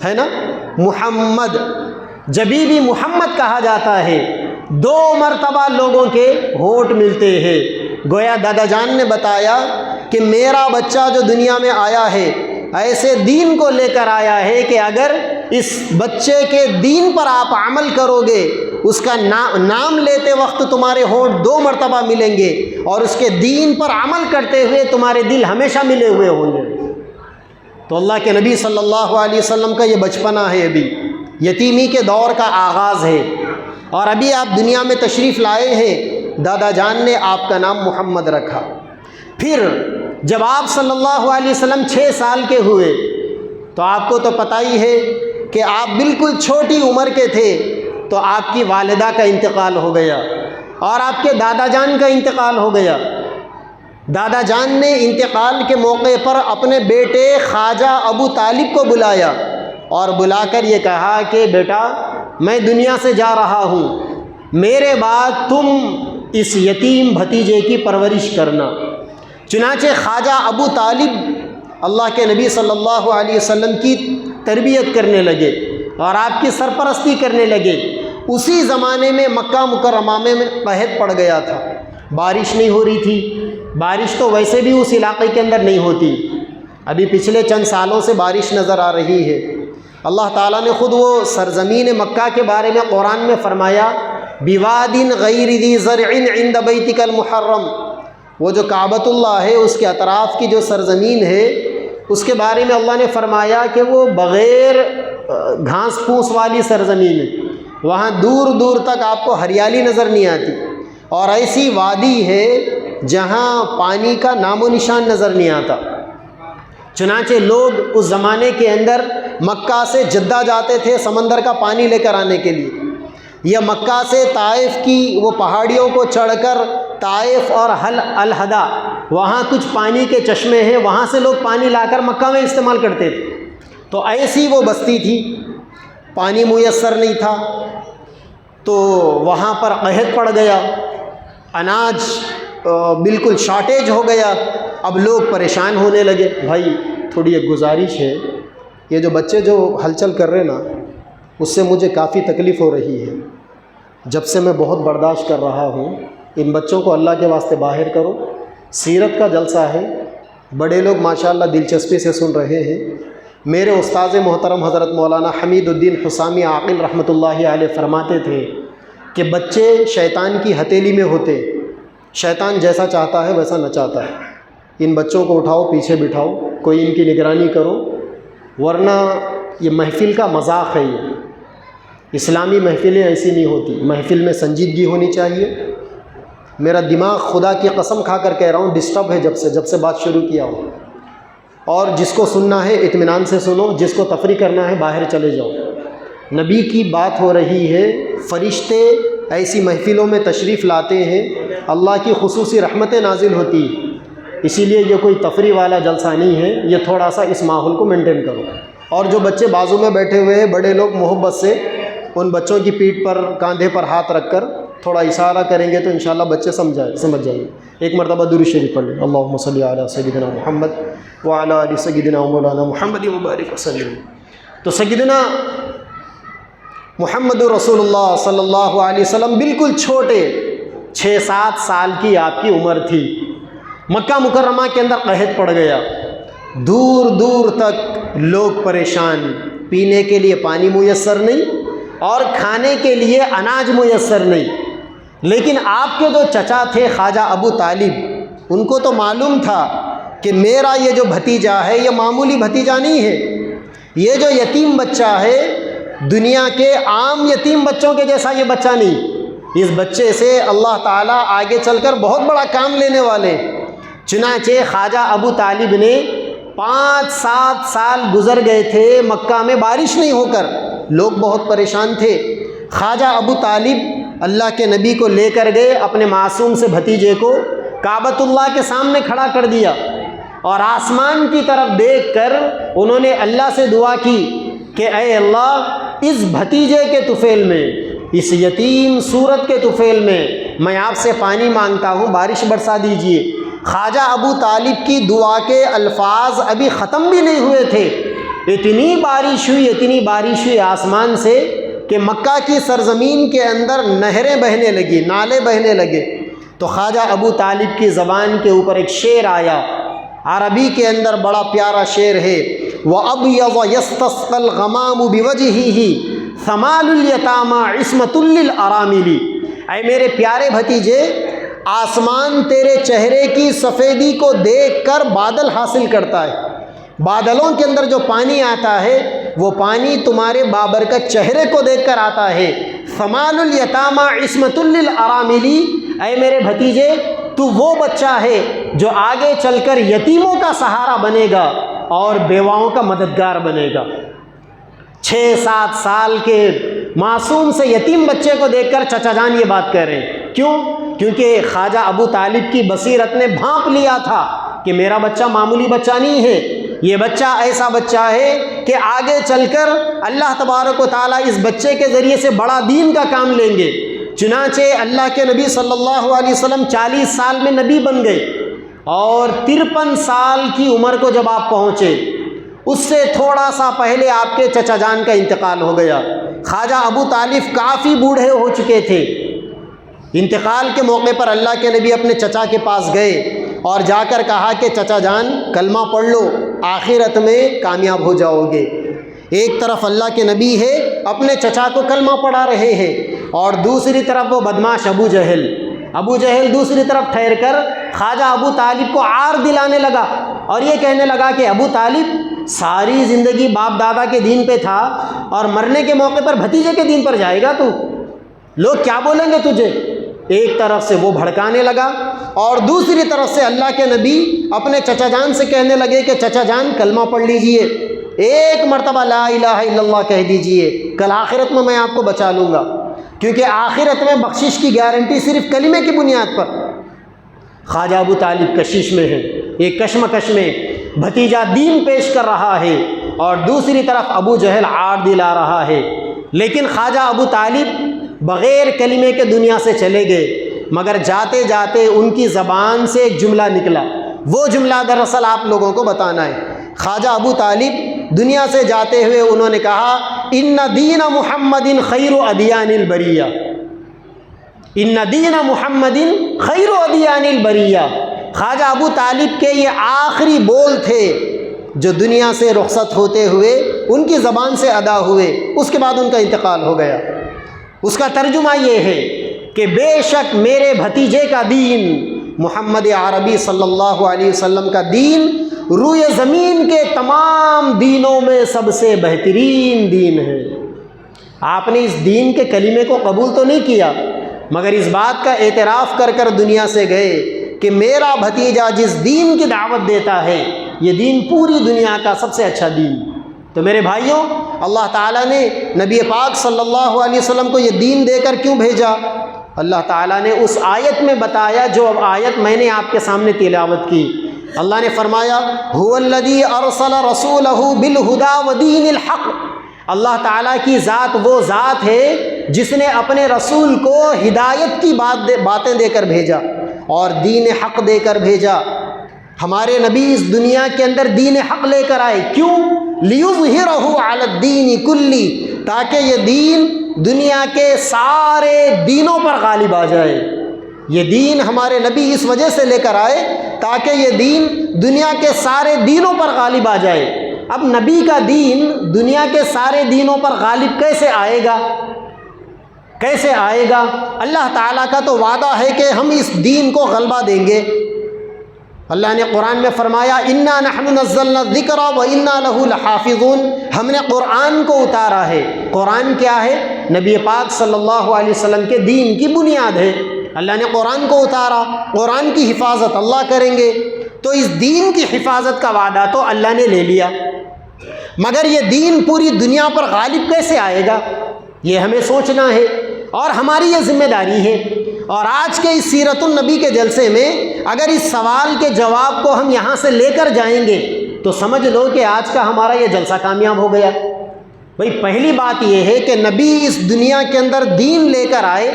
ہے نا. محمد، جبھی بھی محمد کہا جاتا ہے 2 مرتبہ لوگوں کے ہونٹ ملتے ہیں. گویا دادا جان نے بتایا کہ میرا بچہ جو دنیا میں آیا ہے ایسے دین کو لے کر آیا ہے کہ اگر اس بچے کے دین پر آپ عمل کرو گے، اس کا نام لیتے وقت تمہارے ہونٹ 2 مرتبہ ملیں گے، اور اس کے دین پر عمل کرتے ہوئے تمہارے دل ہمیشہ ملے ہوئے ہوں گے. تو اللہ کے نبی صلی اللہ علیہ وسلم کا یہ بچپنا ہے، ابھی یتیمی کے دور کا آغاز ہے، اور ابھی آپ دنیا میں تشریف لائے ہیں. دادا جان نے آپ کا نام محمد رکھا. پھر جب آپ صلی اللہ علیہ وسلم 6 سال کے ہوئے تو آپ کو تو پتہ ہی ہے کہ آپ بالکل چھوٹی عمر کے تھے تو آپ کی والدہ کا انتقال ہو گیا اور آپ کے دادا جان کا انتقال ہو گیا. دادا جان نے انتقال کے موقع پر اپنے بیٹے خواجہ ابو طالب کو بلایا اور بلا کر یہ کہا کہ بیٹا میں دنیا سے جا رہا ہوں، میرے بعد تم اس یتیم بھتیجے کی پرورش کرنا. چنانچہ خواجہ ابو طالب اللہ کے نبی صلی اللہ علیہ وسلم کی تربیت کرنے لگے اور آپ کی سرپرستی کرنے لگے. اسی زمانے میں مکہ مکرمہ میں قحط پڑ گیا تھا، بارش نہیں ہو رہی تھی. بارش تو ویسے بھی اس علاقے کے اندر نہیں ہوتی، ابھی پچھلے چند سالوں سے بارش نظر آ رہی ہے. اللہ تعالیٰ نے خود وہ سرزمین مکہ کے بارے میں قرآن میں فرمایا، بواد غیر ذی زرع عند بیتک المحرم. وہ جو کعبۃ اللہ ہے اس کے اطراف کی جو سرزمین ہے اس کے بارے میں اللہ نے فرمایا کہ وہ بغیر گھاس پھوس والی سرزمین ہے، وہاں دور دور تک آپ کو ہریالی نظر نہیں آتی، اور ایسی وادی ہے جہاں پانی کا نام و نشان نظر نہیں آتا. چنانچہ لوگ اس زمانے کے اندر مکہ سے جدہ جاتے تھے سمندر کا پانی لے کر آنے کے لیے، یا مکہ سے طائف کی وہ پہاڑیوں کو چڑھ کر طائف اور الحدہ وہاں کچھ پانی کے چشمے ہیں، وہاں سے لوگ پانی لا کر مکہ میں استعمال کرتے تھے. تو ایسی وہ بستی تھی، پانی میسر نہیں تھا تو وہاں پر قحط پڑ گیا، اناج بالکل شارٹیج ہو گیا. اب لوگ پریشان ہونے لگے. بھائی تھوڑی ایک گزارش ہے، یہ جو بچے جو ہلچل کر رہے نا اس سے مجھے کافی تکلیف ہو رہی ہے. جب سے میں بہت برداشت کر رہا ہوں، ان بچوں کو اللہ کے واسطے باہر کرو. سیرت کا جلسہ ہے، بڑے لوگ ماشاءاللہ دلچسپی سے سن رہے ہیں. میرے استاذ محترم حضرت مولانا حمید الدین حسامی عاقل رحمۃ اللہ علیہ فرماتے تھے کہ بچے شیطان کی ہتھیلی میں ہوتے، شیطان جیسا چاہتا ہے ویسا نچاتا ہے. ان بچوں کو اٹھاؤ، پیچھے بٹھاؤ، کوئی ان کی نگرانی کرو، ورنہ یہ محفل کا مذاق ہے. یہ اسلامی محفلیں ایسی نہیں ہوتی، محفل میں سنجیدگی ہونی چاہیے. میرا دماغ خدا کی قسم کھا کر کہہ رہا ہوں ڈسٹرب ہے جب سے بات شروع کیا ہوں. اور جس کو سننا ہے اطمینان سے سنو، جس کو تفریح کرنا ہے باہر چلے جاؤ. نبی کی بات ہو رہی ہے، فرشتے ایسی محفلوں میں تشریف لاتے ہیں، اللہ کی خصوصی رحمتیں نازل ہوتی ہیں. اسی لیے یہ کوئی تفریح والا جلسہ نہیں ہے، یہ تھوڑا سا اس ماحول کو مینٹین کرو. اور جو بچے بازو میں بیٹھے ہوئے ہیں، بڑے لوگ محبت سے ان بچوں کی پیٹھ پر، کاندھے پر ہاتھ رکھ کر تھوڑا اشارہ کریں گے تو انشاءاللہ بچے سمجھ جائیں گے. ایک مرتبہ درود شریف پڑھ لیں. اللہم صلی علی سیدنا محمد وعلی آل سیدنا مولانا محمد وبارک وسلم. تو سیدنا محمد رسول اللہ صلی اللہ علیہ وسلم بالکل چھوٹے، 6-7 سال کی آپ کی عمر تھی. مکہ مکرمہ کے اندر قحط پڑ گیا، دور دور تک لوگ پریشان، پینے کے لیے پانی میسر نہیں اور کھانے کے لیے اناج میسر نہیں. لیکن آپ کے جو چچا تھے خواجہ ابو طالب، ان کو تو معلوم تھا کہ میرا یہ جو بھتیجا ہے یہ معمولی بھتیجا نہیں ہے، یہ جو یتیم بچہ ہے دنیا کے عام یتیم بچوں کے جیسا یہ بچہ نہیں. اس بچے سے اللہ تعالیٰ آگے چل کر بہت بڑا کام لینے والے. چنانچہ خواجہ ابو طالب نے 5-7 سال گزر گئے تھے مکہ میں بارش نہیں ہو کر، لوگ بہت پریشان تھے. خواجہ ابو طالب اللہ کے نبی کو لے کر گئے، اپنے معصوم سے بھتیجے کو کعبۃ اللہ کے سامنے کھڑا کر دیا اور آسمان کی طرف دیکھ کر انہوں نے اللہ سے دعا کی کہ اے اللہ اس بھتیجے کے طفیل میں، اس یتیم صورت کے طفیل میں آپ سے پانی مانگتا ہوں، بارش برسا دیجئے۔ خواجہ ابو طالب کی دعا کے الفاظ ابھی ختم بھی نہیں ہوئے تھے، اتنی بارش ہوئی آسمان سے کہ مکہ کی سرزمین کے اندر نہریں بہنے لگی، نالے بہنے لگے۔ تو خواجہ ابو طالب کی زبان کے اوپر ایک شعر آیا، عربی کے اندر بڑا پیارا شعر ہے، وَأَبْيَضَ يَسْتَسْقَى الْغَمَامُ بِوَجْهِهِ ثَمَالُ الْيَتَامَى عِصْمَةٌ لِّلْأَرَامِلِ۔ اے میرے پیارے بھتیجے، آسمان تیرے چہرے کی سفیدی کو دیکھ کر بادل حاصل کرتا ہے، بادلوں کے اندر جو پانی آتا ہے وہ پانی تمہارے بابرکت چہرے کو دیکھ کر آتا ہے۔ ثَمَالُ الْيَتَامَى عِصْمَةٌ لِّلْأَرَامِلِ، اے میرے بھتیجے تو وہ بچہ ہے جو آگے چل کر یتیموں کا سہارا بنے گا اور بیواؤں کا مددگار بنے گا۔ 6-7 سال کے معصوم سے یتیم بچے کو دیکھ کر چچا جان یہ بات کہہ رہے ہیں، کیوں؟ کیونکہ خواجہ ابو طالب کی بصیرت نے بھانپ لیا تھا کہ میرا بچہ معمولی بچہ نہیں ہے، یہ بچہ ایسا بچہ ہے کہ آگے چل کر اللہ تبارک و تعالیٰ اس بچے کے ذریعے سے بڑا دین کا کام لیں گے۔ چنانچہ اللہ کے نبی صلی اللہ علیہ وسلم 40 سال میں نبی بن گئے، اور 53 سال کی عمر کو جب آپ پہنچے، اس سے تھوڑا سا پہلے آپ کے چچا جان کا انتقال ہو گیا۔ خواجہ ابو طالب کافی بوڑھے ہو چکے تھے۔ انتقال کے موقع پر اللہ کے نبی اپنے چچا کے پاس گئے اور جا کر کہا کہ چچا جان کلمہ پڑھ لو، آخرت میں کامیاب ہو جاؤ گے۔ ایک طرف اللہ کے نبی ہے اپنے چچا کو کلمہ پڑھا رہے ہیں، اور دوسری طرف وہ بدماش ابو جہل دوسری طرف ٹھہر کر خواجہ ابو طالب کو عار دلانے لگا اور یہ کہنے لگا کہ ابو طالب ساری زندگی باپ دادا کے دین پہ تھا اور مرنے کے موقع پر بھتیجے کے دین پر جائے گا تو لوگ کیا بولیں گے تجھے۔ ایک طرف سے وہ بھڑکانے لگا اور دوسری طرف سے اللہ کے نبی اپنے چچا جان سے کہنے لگے کہ چچا جان کلمہ پڑھ لیجئے، ایک مرتبہ لا الہ الا اللہ کہہ دیجئے، کل آخرت میں آپ کو بچا لوں گا، کیونکہ آخرت میں بخشش کی گارنٹی صرف کلمے کی بنیاد پر۔ خواجہ ابو طالب کشش میں ہے، ایک کشمکش میں بھتیجا دین پیش کر رہا ہے اور دوسری طرف ابو جہل عار دلا رہا ہے، لیکن خواجہ ابو طالب بغیر کلمے کے دنیا سے چلے گئے، مگر جاتے جاتے ان کی زبان سے ایک جملہ نکلا، وہ جملہ دراصل آپ لوگوں کو بتانا ہے۔ خواجہ ابو طالب دنیا سے جاتے ہوئے انہوں نے کہا ان دین محمد خیر ادیان البریہ، ان دین محمد خیر ادیان البریہ۔ خواجہ ابو طالب کے یہ آخری بول تھے جو دنیا سے رخصت ہوتے ہوئے ان کی زبان سے ادا ہوئے، اس کے بعد ان کا انتقال ہو گیا۔ اس کا ترجمہ یہ ہے کہ بے شک میرے بھتیجے کا دین، محمد عربی صلی اللہ علیہ وسلم کا دین روئے زمین کے تمام دینوں میں سب سے بہترین دین ہے۔ آپ نے اس دین کے کلمے کو قبول تو نہیں کیا، مگر اس بات کا اعتراف کر کر دنیا سے گئے کہ میرا بھتیجا جس دین کی دعوت دیتا ہے یہ دین پوری دنیا کا سب سے اچھا دین۔ تو میرے بھائیوں، اللہ تعالیٰ نے نبی پاک صلی اللہ علیہ وسلم کو یہ دین دے کر کیوں بھیجا؟ اللہ تعالیٰ نے اس آیت میں بتایا جو اب آیت میں نے آپ کے سامنے تلاوت کی۔ اللہ نے فرمایا هو الذی ارسل رسولہ بالہدی ودین الحق، اللہ تعالیٰ کی ذات وہ ذات ہے جس نے اپنے رسول کو ہدایت کی باتیں دے کر بھیجا اور دین حق دے کر بھیجا۔ ہمارے نبی اس دنیا کے اندر دین حق لے کر آئے، کیوں؟ لیظہرہ علی الدین کلی، تاکہ یہ دین دنیا کے سارے دینوں پر غالب آ جائے۔ یہ دین ہمارے نبی اس وجہ سے لے کر آئے تاکہ یہ دین دنیا کے سارے دینوں پر غالب آ جائے۔ اب نبی کا دین دنیا کے سارے دینوں پر غالب کیسے آئے گا؟ کیسے آئے گا؟ اللہ تعالیٰ کا تو وعدہ ہے کہ ہم اس دین کو غلبہ دیں گے۔ اللہ نے قرآن میں فرمایا انا نحن نزلنا الذکر وانا لہ لحافظون، ہم نے قرآن کو اتارا ہے۔ قرآن کیا ہے؟ نبی پاک صلی اللہ علیہ وسلم کے دین کی بنیاد ہے۔ اللہ نے قرآن کو اتارا، قرآن کی حفاظت اللہ کریں گے، تو اس دین کی حفاظت کا وعدہ تو اللہ نے لے لیا، مگر یہ دین پوری دنیا پر غالب کیسے آئے گا؟ یہ ہمیں سوچنا ہے اور ہماری یہ ذمہ داری ہے۔ اور آج کے اس سیرت النبی کے جلسے میں اگر اس سوال کے جواب کو ہم یہاں سے لے کر جائیں گے تو سمجھ لو کہ آج کا ہمارا یہ جلسہ کامیاب ہو گیا۔ بھئی پہلی بات یہ ہے کہ نبی اس دنیا کے اندر دین لے کر آئے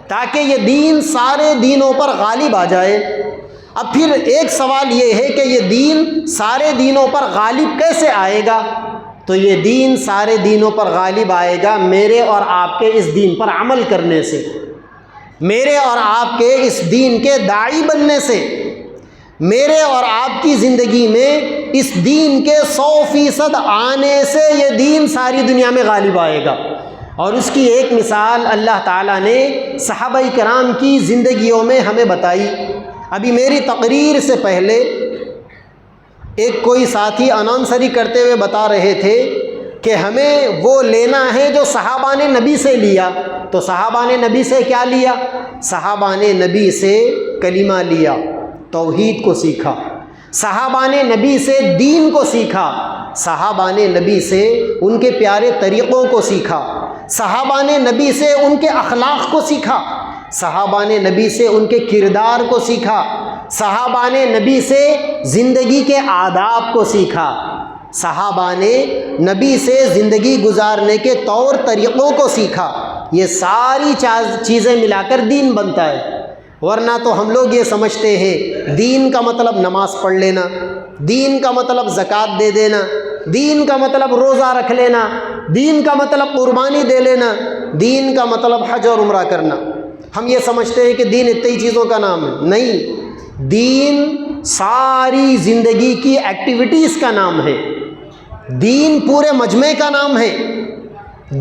تاکہ یہ دین سارے دینوں پر غالب آ جائے۔ اب پھر ایک سوال یہ ہے کہ یہ دین سارے دینوں پر غالب کیسے آئے گا؟ تو یہ دین سارے دینوں پر غالب آئے گا میرے اور آپ کے اس دین پر عمل کرنے سے، میرے اور آپ کے اس دین کے داعی بننے سے، میرے اور آپ کی زندگی میں اس دین کے 100% آنے سے یہ دین ساری دنیا میں غالب آئے گا۔ اور اس کی ایک مثال اللہ تعالیٰ نے صحابہ کرام کی زندگیوں میں ہمیں بتائی۔ ابھی میری تقریر سے پہلے ایک کوئی ساتھی اناؤنسری کرتے ہوئے بتا رہے تھے کہ ہمیں وہ لینا ہے جو صحابہ نے نبی سے لیا۔ تو صحابہ نے نبی سے کیا لیا؟ صحابہ نے نبی سے کلمہ لیا، توحید کو سیکھا۔ صحابہ نے نبی سے دین کو سیکھا، صحابہ نے نبی سے ان کے پیارے طریقوں کو سیکھا، صحابہ نے نبی سے ان کے اخلاق کو سیکھا، صحابہ نے نبی سے ان کے کردار کو سیکھا، صحابہ نے نبی سے زندگی کے آداب کو سیکھا، صحابہ نے نبی سے زندگی گزارنے کے طور طریقوں کو سیکھا۔ یہ ساری چیزیں ملا کر دین بنتا ہے۔ ورنہ تو ہم لوگ یہ سمجھتے ہیں دین کا مطلب نماز پڑھ لینا، دین کا مطلب زکوٰۃ دے دینا، دین کا مطلب روزہ رکھ لینا، دین کا مطلب قربانی دے لینا، دین کا مطلب حج اور عمرہ کرنا۔ ہم یہ سمجھتے ہیں کہ دین اتنی چیزوں کا نام ہے۔ نہیں، دین ساری زندگی کی ایکٹیویٹیز کا نام ہے، دین پورے مجمع کا نام ہے۔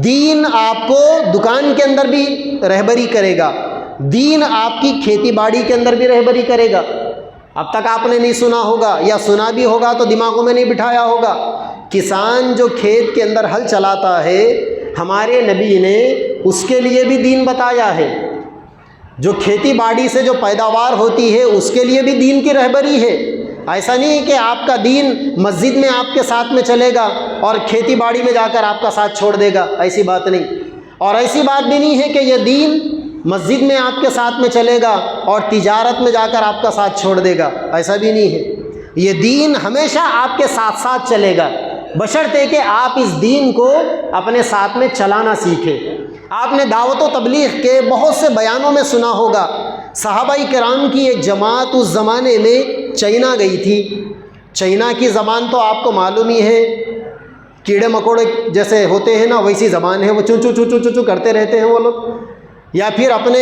دین آپ کو دکان کے اندر بھی رہبری کرے گا، دین آپ کی کھیتی باڑی کے اندر بھی رہبری کرے گا۔ اب تک آپ نے نہیں سنا ہوگا، یا سنا بھی ہوگا تو دماغوں میں نہیں بٹھایا ہوگا، کسان جو کھیت کے اندر ہل چلاتا ہے ہمارے نبی نے اس کے لیے بھی دین بتایا ہے۔ جو کھیتی باڑی سے جو پیداوار ہوتی ہے اس کے لیے بھی دین کی رہبری ہے۔ ایسا نہیں کہ آپ کا دین مسجد میں آپ کے ساتھ میں چلے گا اور کھیتی باڑی میں جا کر آپ کا ساتھ چھوڑ دے گا، ایسی بات نہیں۔ اور ایسی بات بھی نہیں ہے کہ یہ دین مسجد میں آپ کے ساتھ میں چلے گا اور تجارت میں جا کر آپ کا ساتھ چھوڑ دے گا، ایسا بھی نہیں ہے۔ یہ دین ہمیشہ آپ کے ساتھ ساتھ چلے گا، بشرطے کہ آپ اس دین کو اپنے ساتھ میں چلانا سیکھیں۔ آپ نے دعوت و تبلیغ کے بہت سے بیانوں میں سنا ہوگا، صحابہ کرام کی ایک جماعت اس زمانے میں چائنا گئی تھی۔ چائنا کی زبان تو آپ کو معلوم ہی ہے، کیڑے مکوڑے جیسے ہوتے ہیں نا ویسی زبان ہے، وہ چو چو چو چو چو چو کرتے رہتے ہیں وہ لوگ۔ یا پھر اپنے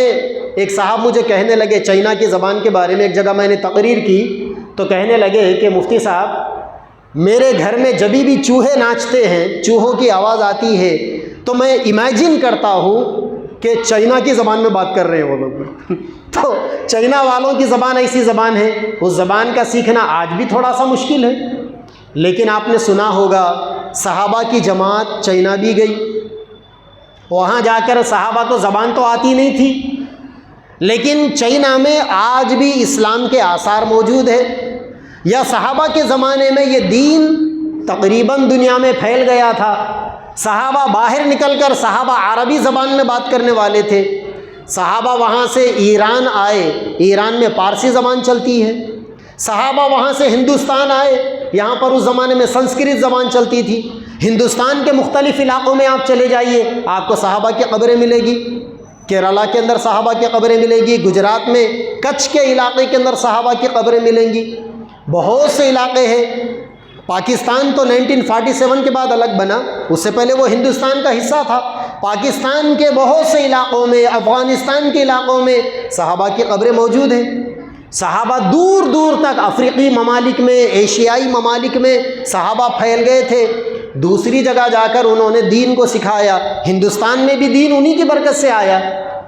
ایک صاحب مجھے کہنے لگے چائنا کی زبان کے بارے میں، ایک جگہ میں نے تقریر کی تو کہنے لگے کہ مفتی صاحب میرے گھر میں جبھی بھی چوہے ناچتے ہیں، چوہوں کی آواز آتی ہے تو میں امیجن کرتا ہوں کہ چائنا کی زبان میں بات کر رہے ہیں وہ لوگ۔ تو چائنا والوں کی زبان ایسی زبان ہے، اس زبان کا سیکھنا آج بھی تھوڑا سا مشکل ہے۔ لیکن آپ نے سنا ہوگا صحابہ کی جماعت چائنا بھی گئی، وہاں جا کر صحابہ کو زبان تو آتی نہیں تھی، لیکن چائنا میں آج بھی اسلام کے آثار موجود ہیں۔ یا صحابہ کے زمانے میں یہ دین تقریباً دنیا میں پھیل گیا تھا، صحابہ باہر نکل کر صحابہ عربی زبان میں بات کرنے والے تھے۔ صحابہ وہاں سے ایران آئے، ایران میں پارسی زبان چلتی ہے۔ صحابہ وہاں سے ہندوستان آئے، یہاں پر اس زمانے میں سنسکرت زبان چلتی تھی۔ ہندوستان کے مختلف علاقوں میں آپ چلے جائیے، آپ کو صحابہ کی قبریں ملے گی۔ کیرلا کے اندر صحابہ کی قبریں ملیں گی، گجرات میں کچھ کے علاقے کے اندر صحابہ کی قبریں ملیں گی، بہت سے علاقے ہیں۔ پاکستان تو 1947 کے بعد الگ بنا، اس سے پہلے وہ ہندوستان کا حصہ تھا۔ پاکستان کے بہت سے علاقوں میں، افغانستان کے علاقوں میں صحابہ کی قبریں موجود ہیں۔ صحابہ دور دور تک افریقی ممالک میں، ایشیائی ممالک میں صحابہ پھیل گئے تھے، دوسری جگہ جا کر انہوں نے دین کو سکھایا۔ ہندوستان میں بھی دین انہی کی برکت سے آیا،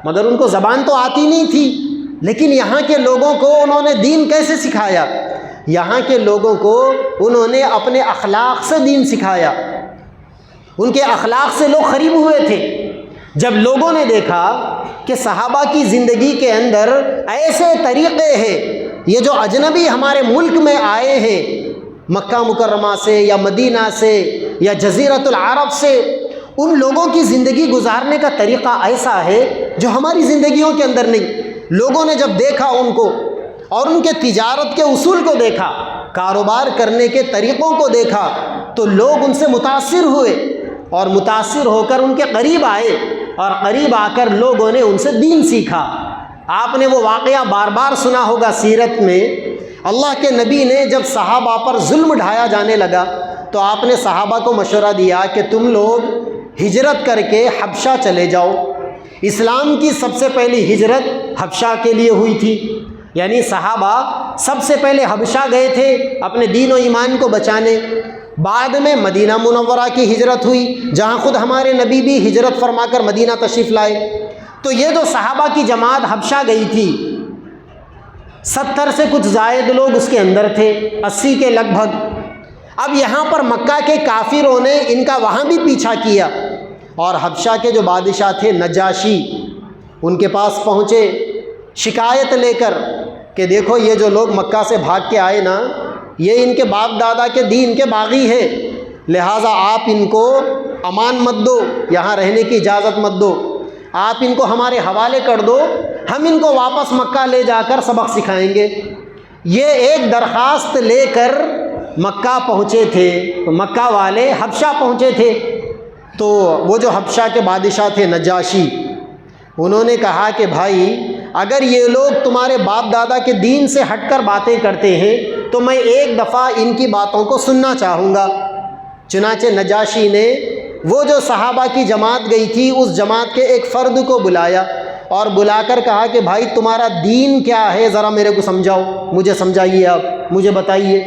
مگر ان کو زبان تو آتی نہیں تھی، لیکن یہاں کے لوگوں کو انہوں نے دین کیسے سکھایا؟ یہاں کے لوگوں کو انہوں نے اپنے اخلاق سے دین سکھایا۔ ان کے اخلاق سے لوگ قریب ہوئے تھے۔ جب لوگوں نے دیکھا کہ صحابہ کی زندگی کے اندر ایسے طریقے ہیں، یہ جو اجنبی ہمارے ملک میں آئے ہیں، مکہ مکرمہ سے یا مدینہ سے یا جزیرۃ العرب سے، ان لوگوں کی زندگی گزارنے کا طریقہ ایسا ہے جو ہماری زندگیوں کے اندر نہیں۔ لوگوں نے جب دیکھا ان کو اور ان کے تجارت کے اصول کو دیکھا، کاروبار کرنے کے طریقوں کو دیکھا، تو لوگ ان سے متاثر ہوئے اور متاثر ہو کر ان کے قریب آئے، اور قریب آ کر لوگوں نے ان سے دین سیکھا۔ آپ نے وہ واقعہ بار بار سنا ہوگا سیرت میں، اللہ کے نبی نے جب صحابہ پر ظلم ڈھایا جانے لگا تو آپ نے صحابہ کو مشورہ دیا کہ تم لوگ ہجرت کر کے حبشہ چلے جاؤ۔ اسلام کی سب سے پہلی ہجرت حبشہ کے لیے ہوئی تھی، یعنی صحابہ سب سے پہلے حبشہ گئے تھے اپنے دین و ایمان کو بچانے۔ بعد میں مدینہ منورہ کی ہجرت ہوئی، جہاں خود ہمارے نبی بھی ہجرت فرما کر مدینہ تشریف لائے۔ تو یہ جو صحابہ کی جماعت حبشہ گئی تھی، 70 سے کچھ زائد لوگ اس کے اندر تھے، 80 کے لگ بھگ۔ اب یہاں پر مکہ کے کافروں نے ان کا وہاں بھی پیچھا کیا، اور حبشہ کے جو بادشاہ تھے نجاشی، ان کے پاس پہنچے شکایت لے کر کہ دیکھو یہ جو لوگ مکہ سے بھاگ کے آئے نا، یہ ان کے باپ دادا کے دین کے باغی ہیں، لہٰذا آپ ان کو امان مت دو، یہاں رہنے کی اجازت مت دو، آپ ان کو ہمارے حوالے کر دو، ہم ان کو واپس مکہ لے جا کر سبق سکھائیں گے۔ یہ ایک درخواست لے کر مکہ پہنچے تھے، تو مکہ والے حبشہ پہنچے تھے، تو وہ جو حبشہ کے بادشاہ تھے نجاشی، انہوں نے کہا کہ بھائی اگر یہ لوگ تمہارے باپ دادا کے دین سے ہٹ کر باتیں کرتے ہیں تو میں ایک دفعہ ان کی باتوں کو سننا چاہوں گا۔ چنانچہ نجاشی نے وہ جو صحابہ کی جماعت گئی تھی اس جماعت کے ایک فرد کو بلایا، اور بلا کر کہا کہ بھائی تمہارا دین کیا ہے، ذرا میرے کو سمجھاؤ، مجھے سمجھائیے، آپ مجھے بتائیے۔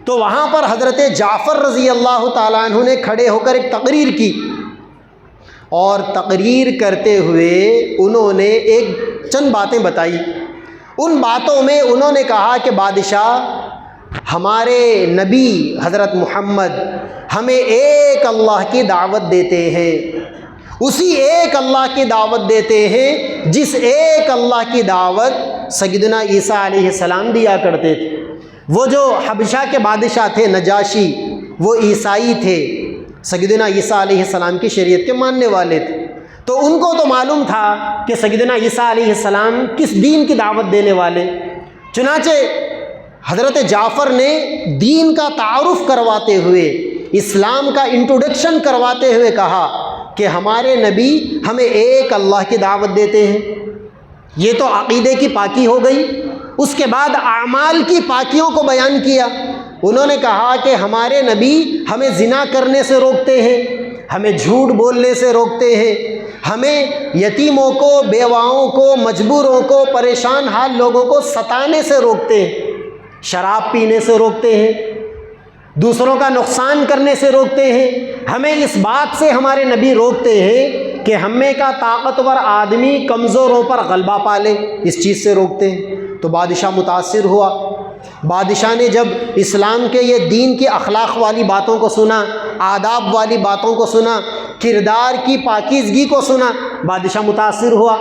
تو وہاں پر حضرت جعفر رضی اللہ تعالیٰ عنہ نے کھڑے ہو کر ایک تقریر کی، اور تقریر کرتے ہوئے انہوں نے ایک چند باتیں بتائی۔ ان باتوں میں انہوں نے کہا کہ بادشاہ، ہمارے نبی حضرت محمد ہمیں ایک اللہ کی دعوت دیتے ہیں، اسی ایک اللہ کی دعوت دیتے ہیں جس ایک اللہ کی دعوت سیدنا عیسیٰ علیہ السلام دیا کرتے تھے۔ وہ جو حبشہ کے بادشاہ تھے نجاشی، وہ عیسائی تھے، سیدنا عیسیٰ علیہ السلام کی شریعت کے ماننے والے تھے، تو ان کو تو معلوم تھا کہ سیدنا عیسیٰ علیہ السلام کس دین کی دعوت دینے والے۔ چنانچہ حضرت جعفر نے دین کا تعارف کرواتے ہوئے، اسلام کا انٹروڈکشن کرواتے ہوئے کہا کہ ہمارے نبی ہمیں ایک اللہ کی دعوت دیتے ہیں۔ یہ تو عقیدے کی پاکی ہو گئی۔ اس کے بعد اعمال کی پاکیوں کو بیان کیا۔ انہوں نے کہا کہ ہمارے نبی ہمیں زنا کرنے سے روکتے ہیں، ہمیں جھوٹ بولنے سے روکتے ہیں، ہمیں یتیموں کو، بیواؤں کو، مجبوروں کو، پریشان حال لوگوں کو ستانے سے روکتے ہیں، شراب پینے سے روکتے ہیں، دوسروں کا نقصان کرنے سے روکتے ہیں۔ ہمیں اس بات سے ہمارے نبی روکتے ہیں کہ ہمیں کا طاقتور آدمی کمزوروں پر غلبہ پالے، اس چیز سے روکتے ہیں۔ تو بادشاہ متاثر ہوا۔ بادشاہ نے جب اسلام کے یہ دین کی اخلاق والی باتوں کو سنا، آداب والی باتوں کو سنا، کردار کی پاکیزگی کو سنا، بادشاہ متاثر ہوا۔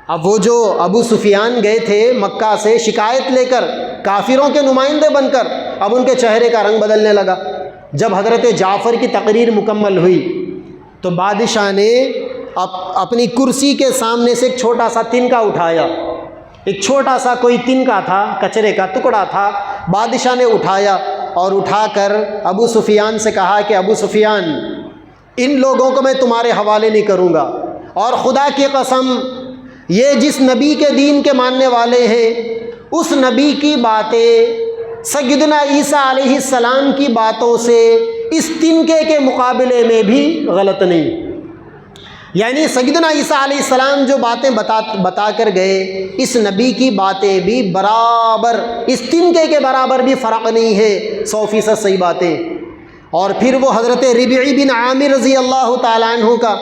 اب وہ جو ابو سفیان گئے تھے مکہ سے شکایت لے کر، کافروں کے نمائندے بن کر، اب ان کے چہرے کا رنگ بدلنے لگا۔ جب حضرت جعفر کی تقریر مکمل ہوئی تو بادشاہ نے اپنی کرسی کے سامنے سے ایک چھوٹا سا تنکا اٹھایا، ایک چھوٹا سا کوئی تنکا تھا، کچرے کا ٹکڑا تھا، بادشاہ نے اٹھایا اور اٹھا کر ابو سفیان سے کہا کہ ابو سفیان، ان لوگوں کو میں تمہارے حوالے نہیں کروں گا، اور خدا کی قسم یہ جس نبی کے دین کے ماننے والے ہیں اس نبی کی باتیں سیدنا عیسیٰ علیہ السلام کی باتوں سے اس تنکے کے مقابلے میں بھی غلط نہیں۔ یعنی سیدنا عیسیٰ علیہ السلام جو باتیں بتا کر گئے، اس نبی کی باتیں بھی برابر، اس تنکے کے برابر بھی فرق نہیں ہے، 100% صحیح باتیں۔ اور پھر وہ حضرت ربعی بن عامر رضی اللہ تعالیٰ عنہ کا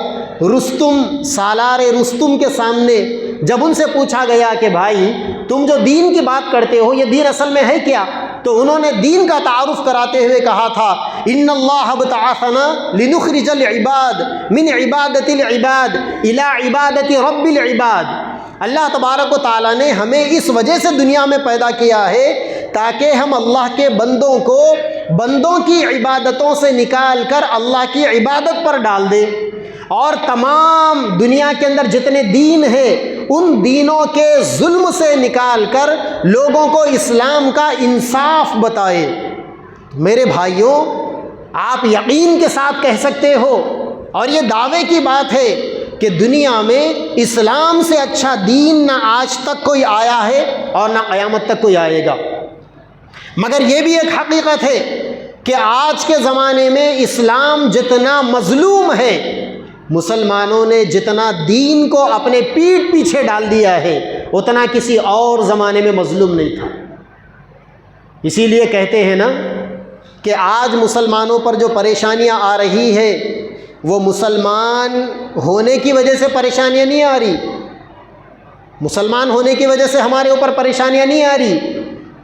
رستم، سالار رستم کے سامنے جب ان سے پوچھا گیا کہ بھائی تم جو دین کی بات کرتے ہو یہ دین اصل میں ہے کیا، تو انہوں نے دین کا تعارف کراتے ہوئے کہا تھا، ان اللہ ابتعثنا لنخرج العباد من عبادت العباد الى عبادت رب العباد۔ اللہ تبارک و تعالیٰ نے ہمیں اس وجہ سے دنیا میں پیدا کیا ہے تاکہ ہم اللہ کے بندوں کو بندوں کی عبادتوں سے نکال کر اللہ کی عبادت پر ڈال دیں، اور تمام دنیا کے اندر جتنے دین ہیں ان دینوں کے ظلم سے نکال کر لوگوں کو اسلام کا انصاف بتائے۔ میرے بھائیوں، آپ یقین کے ساتھ کہہ سکتے ہو، اور یہ دعوے کی بات ہے کہ دنیا میں اسلام سے اچھا دین نہ آج تک کوئی آیا ہے اور نہ قیامت تک کوئی آئے گا۔ مگر یہ بھی ایک حقیقت ہے کہ آج کے زمانے میں اسلام جتنا مظلوم ہے، مسلمانوں نے جتنا دین کو اپنے پیٹھ پیچھے ڈال دیا ہے، اتنا کسی اور زمانے میں مظلوم نہیں تھا۔ اسی لیے کہتے ہیں نا کہ آج مسلمانوں پر جو پریشانیاں آ رہی ہے وہ مسلمان ہونے کی وجہ سے پریشانیاں نہیں آ رہی، مسلمان ہونے کی وجہ سے ہمارے اوپر پریشانیاں نہیں آ رہی،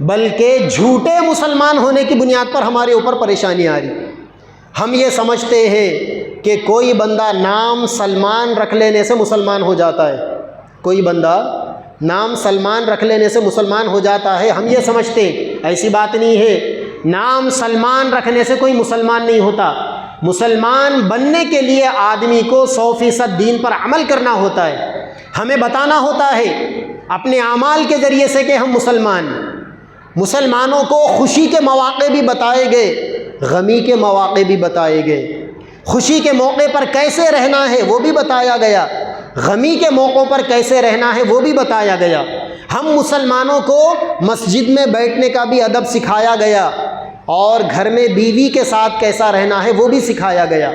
بلکہ جھوٹے مسلمان ہونے کی بنیاد پر ہمارے اوپر پریشانیاں آ رہی۔ ہم یہ سمجھتے ہیں کہ کوئی بندہ نام سلمان رکھ لینے سے مسلمان ہو جاتا ہے، کوئی بندہ نام سلمان رکھ لینے سے مسلمان ہو جاتا ہے، ہم یہ سمجھتے ہیں، ایسی بات نہیں ہے۔ نام سلمان رکھنے سے کوئی مسلمان نہیں ہوتا۔ مسلمان بننے کے لیے آدمی کو 100% دین پر عمل کرنا ہوتا ہے، ہمیں بتانا ہوتا ہے اپنے اعمال کے ذریعے سے کہ ہم مسلمانوں کو خوشی کے مواقع بھی بتائے گئے، غمی کے مواقع بھی بتائے گئے، خوشی کے موقع پر کیسے رہنا ہے وہ بھی بتایا گیا، غمی کے موقعوں پر کیسے رہنا ہے وہ بھی بتایا گیا۔ ہم مسلمانوں کو مسجد میں بیٹھنے کا بھی ادب سکھایا گیا، اور گھر میں بیوی کے ساتھ کیسا رہنا ہے وہ بھی سکھایا گیا۔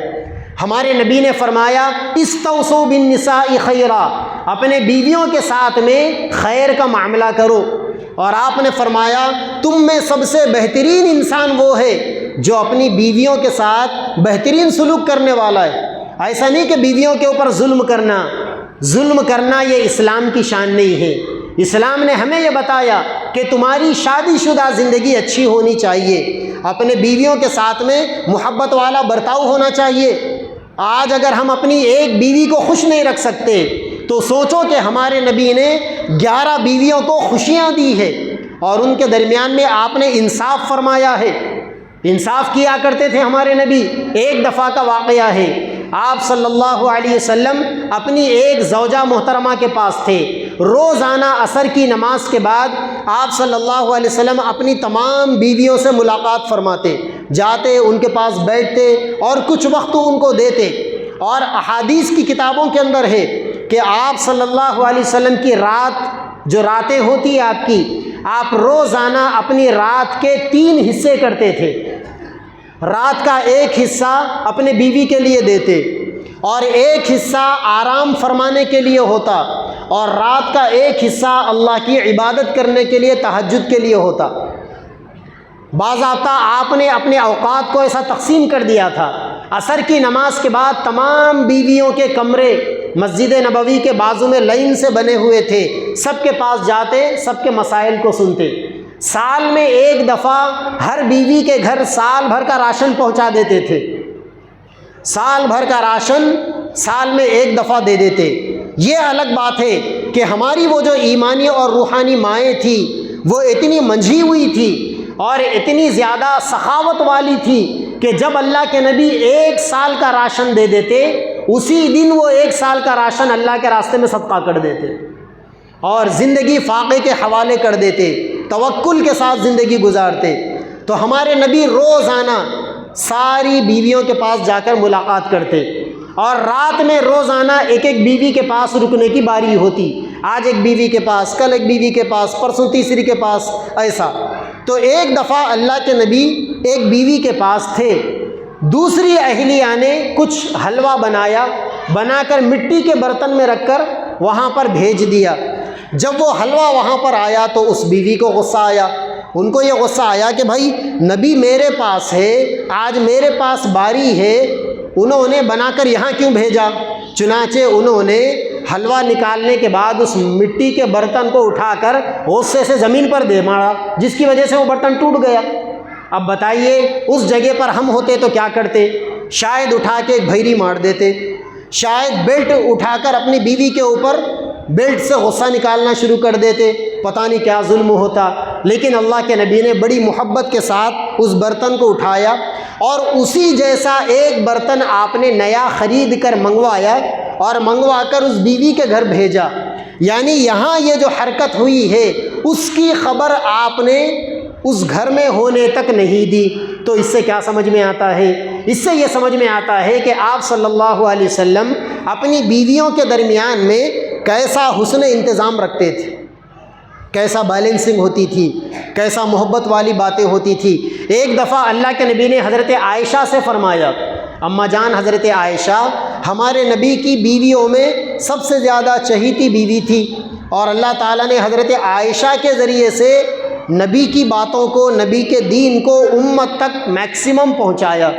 ہمارے نبی نے فرمایا استوصوا بالنساء خیرا، اپنے بیویوں کے ساتھ میں خیر کا معاملہ کرو، اور آپ نے فرمایا تم میں سب سے بہترین انسان وہ ہے جو اپنی بیویوں کے ساتھ بہترین سلوک کرنے والا ہے۔ ایسا نہیں کہ بیویوں کے اوپر ظلم کرنا یہ اسلام کی شان نہیں ہے۔ اسلام نے ہمیں یہ بتایا کہ تمہاری شادی شدہ زندگی اچھی ہونی چاہیے، اپنے بیویوں کے ساتھ میں محبت والا برتاؤ ہونا چاہیے۔ آج اگر ہم اپنی ایک بیوی کو خوش نہیں رکھ سکتے تو سوچو کہ ہمارے نبی نے 11 بیویوں کو خوشیاں دی ہے، اور ان کے درمیان میں آپ نے انصاف فرمایا ہے، انصاف کیا کرتے تھے ہمارے نبی۔ ایک دفعہ کا واقعہ ہے، آپ صلی اللہ علیہ وسلم اپنی ایک زوجہ محترمہ کے پاس تھے۔ روزانہ عصر کی نماز کے بعد آپ صلی اللہ علیہ وسلم اپنی تمام بیویوں سے ملاقات فرماتے، جاتے ان کے پاس بیٹھتے اور کچھ وقت ان کو دیتے۔ اور احادیث کی کتابوں کے اندر ہے کہ آپ صلی اللہ علیہ وسلم کی جو راتیں ہوتی آپ روزانہ اپنی رات کے 3 حصے کرتے تھے۔ رات کا ایک حصہ اپنے بیوی کے لیے دیتے، اور ایک حصہ آرام فرمانے کے لیے ہوتا، اور رات کا ایک حصہ اللہ کی عبادت کرنے کے لیے، تہجد کے لیے ہوتا۔ باضابطہ آپ نے اپنے اوقات کو ایسا تقسیم کر دیا تھا۔ عصر کی نماز کے بعد تمام بیویوں کے کمرے مسجد نبوی کے بازو میں لائن سے بنے ہوئے تھے، سب کے پاس جاتے، سب کے مسائل کو سنتے۔ سال میں ایک دفعہ ہر بیوی کے گھر سال بھر کا راشن پہنچا دیتے تھے، سال بھر کا راشن سال میں ایک دفعہ دے دیتے۔ یہ الگ بات ہے کہ ہماری وہ جو ایمانی اور روحانی مائیں تھیں وہ اتنی منجھی ہوئی تھی اور اتنی زیادہ سخاوت والی تھی کہ جب اللہ کے نبی 1 سال کا راشن دے دیتے، اسی دن وہ 1 سال کا راشن اللہ کے راستے میں صدقہ کر دیتے، اور زندگی فاقے کے حوالے کر دیتے، توکل کے ساتھ زندگی گزارتے۔ تو ہمارے نبی روزانہ ساری بیویوں کے پاس جا کر ملاقات کرتے، اور رات میں روزانہ ایک ایک بیوی کے پاس رکنے کی باری ہوتی، آج ایک بیوی کے پاس، کل ایک بیوی کے پاس، پرسوں تیسری کے پاس، ایسا۔ تو ایک دفعہ اللہ کے نبی ایک بیوی کے پاس تھے، دوسری اہلیہ نے کچھ حلوہ بنا کر مٹی کے برتن میں رکھ کر وہاں پر بھیج دیا۔ جب وہ حلوہ وہاں پر آیا تو اس بیوی کو غصہ آیا، ان کو یہ غصہ آیا کہ بھائی نبی میرے پاس ہے، آج میرے پاس باری ہے، انہوں نے بنا کر یہاں کیوں بھیجا؟ چنانچہ انہوں نے حلوہ نکالنے کے بعد اس مٹی کے برتن کو اٹھا کر غصے سے زمین پر دے مارا، جس کی وجہ سے وہ برتن ٹوٹ گیا۔ اب بتائیے اس جگہ پر ہم ہوتے تو کیا کرتے؟ شاید اٹھا کے ایک بھیری مار دیتے، شاید بیلٹ اٹھا کر اپنی بیوی کے اوپر بیلٹ سے غصہ نکالنا شروع کر دیتے، پتہ نہیں کیا ظلم ہوتا۔ لیکن اللہ کے نبی نے بڑی محبت کے ساتھ اس برتن کو اٹھایا، اور اسی جیسا ایک برتن آپ نے نیا خرید کر منگوایا، اور منگوا کر اس بیوی کے گھر بھیجا۔ یعنی یہاں یہ جو حرکت ہوئی ہے اس کی خبر آپ نے اس گھر میں ہونے تک نہیں دی۔ تو اس سے کیا سمجھ میں آتا ہے اس سے یہ سمجھ میں آتا ہے کہ آپ صلی اللہ علیہ وسلم اپنی بیویوں کے درمیان میں کیسا حسن انتظام رکھتے تھے، کیسا بیلنسنگ ہوتی تھی، کیسا محبت والی باتیں ہوتی تھی۔ ایک دفعہ اللہ کے نبی نے حضرت عائشہ سے فرمایا، اماں جان حضرت عائشہ ہمارے نبی کی بیویوں میں سب سے زیادہ چہیتی بیوی تھی، اور اللہ تعالیٰ نے حضرت عائشہ کے ذریعے سے نبی کی باتوں کو، نبی کے دین کو امت تک میکسیمم پہنچایا۔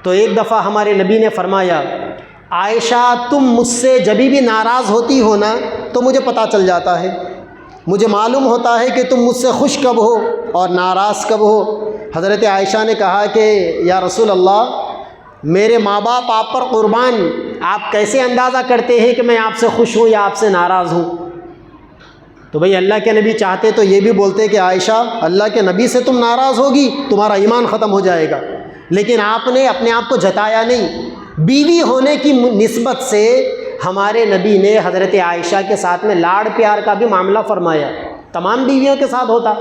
تو ایک دفعہ ہمارے نبی نے فرمایا، عائشہ تم مجھ سے جبھی بھی ناراض ہوتی ہو نا تو مجھے پتہ چل جاتا ہے، مجھے معلوم ہوتا ہے کہ تم مجھ سے خوش کب ہو اور ناراض کب ہو۔ حضرت عائشہ نے کہا کہ یا رسول اللہ، میرے ماں باپ آپ پر قربان، آپ کیسے اندازہ کرتے ہیں کہ میں آپ سے خوش ہوں یا آپ سے ناراض ہوں؟ تو بھئی اللہ کے نبی چاہتے تو یہ بھی بولتے کہ عائشہ اللہ کے نبی سے تم ناراض ہوگی تمہارا ایمان ختم ہو جائے گا، لیکن آپ نے اپنے آپ کو جتایا نہیں۔ بیوی ہونے کی نسبت سے ہمارے نبی نے حضرت عائشہ کے ساتھ میں لاڑ پیار کا بھی معاملہ فرمایا، تمام بیویوں کے ساتھ ہوتا۔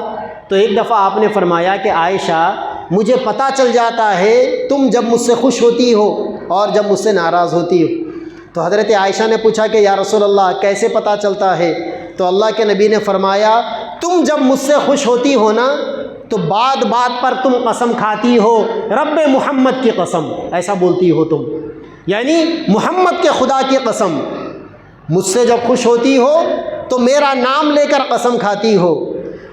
تو ایک دفعہ آپ نے فرمایا کہ عائشہ مجھے پتہ چل جاتا ہے تم جب مجھ سے خوش ہوتی ہو اور جب مجھ سے ناراض ہوتی ہو۔ تو حضرت عائشہ نے پوچھا کہ یا رسول اللہ کیسے پتہ چلتا ہے؟ تو اللہ کے نبی نے فرمایا، تم جب مجھ سے خوش ہوتی ہو نا تو بات بات پر تم قسم کھاتی ہو، رب محمد کی قسم، ایسا بولتی ہو تم، یعنی محمد کے خدا کی قسم۔ مجھ سے جب خوش ہوتی ہو تو میرا نام لے کر قسم کھاتی ہو،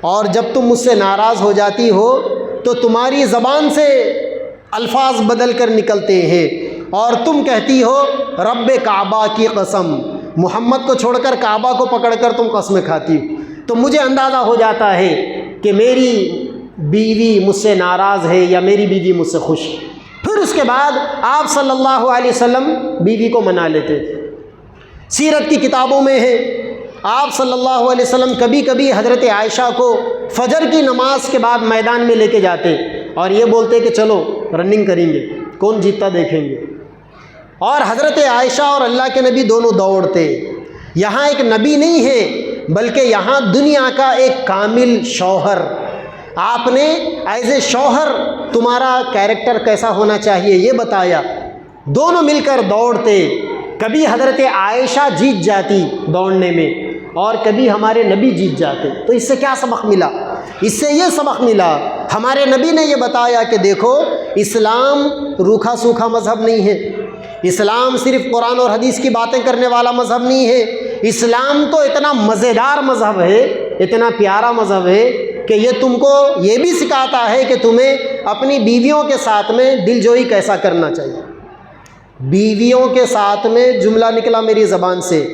اور جب تم مجھ سے ناراض ہو جاتی ہو تو تمہاری زبان سے الفاظ بدل کر نکلتے ہیں اور تم کہتی ہو رب کعبہ کی قسم، محمد کو چھوڑ کر کعبہ کو پکڑ کر تم قسمیں کھاتی ہو۔ تو مجھے اندازہ ہو جاتا ہے کہ میری بیوی مجھ سے ناراض ہے یا میری بیوی مجھ سے خوش ہے۔ پھر اس کے بعد آپ صلی اللہ علیہ وسلم بیوی کو منا لیتے تھے۔ سیرت کی کتابوں میں ہے آپ صلی اللہ علیہ وسلم کبھی کبھی حضرت عائشہ کو فجر کی نماز کے بعد میدان میں لے کے جاتے اور یہ بولتے کہ چلو رننگ کریں گے، کون جیتتا دیکھیں گے، اور حضرت عائشہ اور اللہ کے نبی دونوں دوڑتے۔ یہاں ایک نبی نہیں ہے بلکہ یہاں دنیا کا ایک کامل شوہر، آپ نے ایز اے شوہر تمہارا کیریکٹر کیسا ہونا چاہیے یہ بتایا۔ دونوں مل کر دوڑتے، کبھی حضرت عائشہ جیت جاتی دوڑنے میں اور کبھی ہمارے نبی جیت جاتے۔ تو اس سے کیا سبق ملا؟ اس سے یہ سبق ملا، ہمارے نبی نے یہ بتایا کہ دیکھو اسلام روکھا سوکھا مذہب نہیں ہے، اسلام صرف قرآن اور حدیث کی باتیں کرنے والا مذہب نہیں ہے، اسلام تو اتنا مزیدار مذہب ہے، اتنا پیارا مذہب ہے کہ یہ تم کو یہ بھی سکھاتا ہے کہ تمہیں اپنی بیویوں کے ساتھ میں دل جوئی کیسا کرنا چاہیے۔ بیویوں کے ساتھ میں جملہ نکلا میری زبان سے،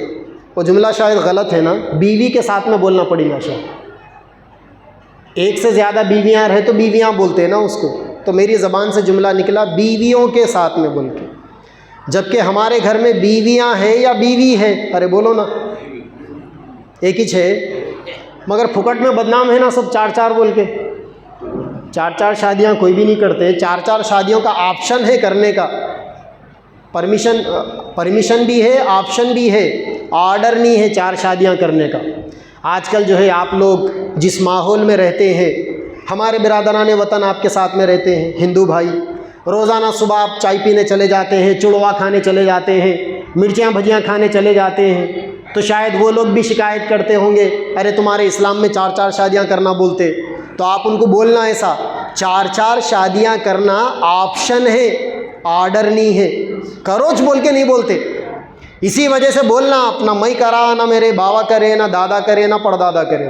وہ جملہ شاید غلط ہے نا، بیوی کے ساتھ میں بولنا پڑے گا شاید، ایک سے زیادہ بیویاں رہے تو بیویاں بولتے ہیں نا اس کو، تو میری زبان سے جملہ نکلا بیویوں کے ساتھ میں بول کے، جبکہ ہمارے گھر میں بیویاں ہیں یا بیوی ہے؟ ارے بولو نا، ایک ہی ہے، مگر پھکٹ میں بدنام ہے نا سب چار چار بول کے۔ چار چار شادیاں کوئی بھی نہیں کرتے، چار چار شادیوں کا آپشن ہے کرنے کا، پرمیشن بھی ہے، آپشن بھی ہے، آرڈر نہیں ہے چار شادیاں کرنے کا۔ آج کل جو ہے آپ لوگ جس ماحول میں رہتے ہیں، ہمارے برادران وطن آپ کے ساتھ میں رہتے ہیں، ہندو بھائی، روزانہ صبح آپ چائے پینے چلے جاتے ہیں، چڑوا کھانے چلے جاتے ہیں، مرچیاں بھجیاں کھانے چلے جاتے ہیں، تو شاید وہ لوگ بھی شکایت کرتے ہوں گے ارے تمہارے اسلام میں چار چار شادیاں کرنا بولتے، تو آپ ان کو بولنا ایسا، چار چار شادیاں کرنا آپشن ہے، آرڈر نہیں ہے، کروچ بول کے نہیں بولتے۔ اسی وجہ سے بولنا اپنا میں کرا، نہ میرے باوا کرے، نہ دادا کرے، نہ پردادا کرے،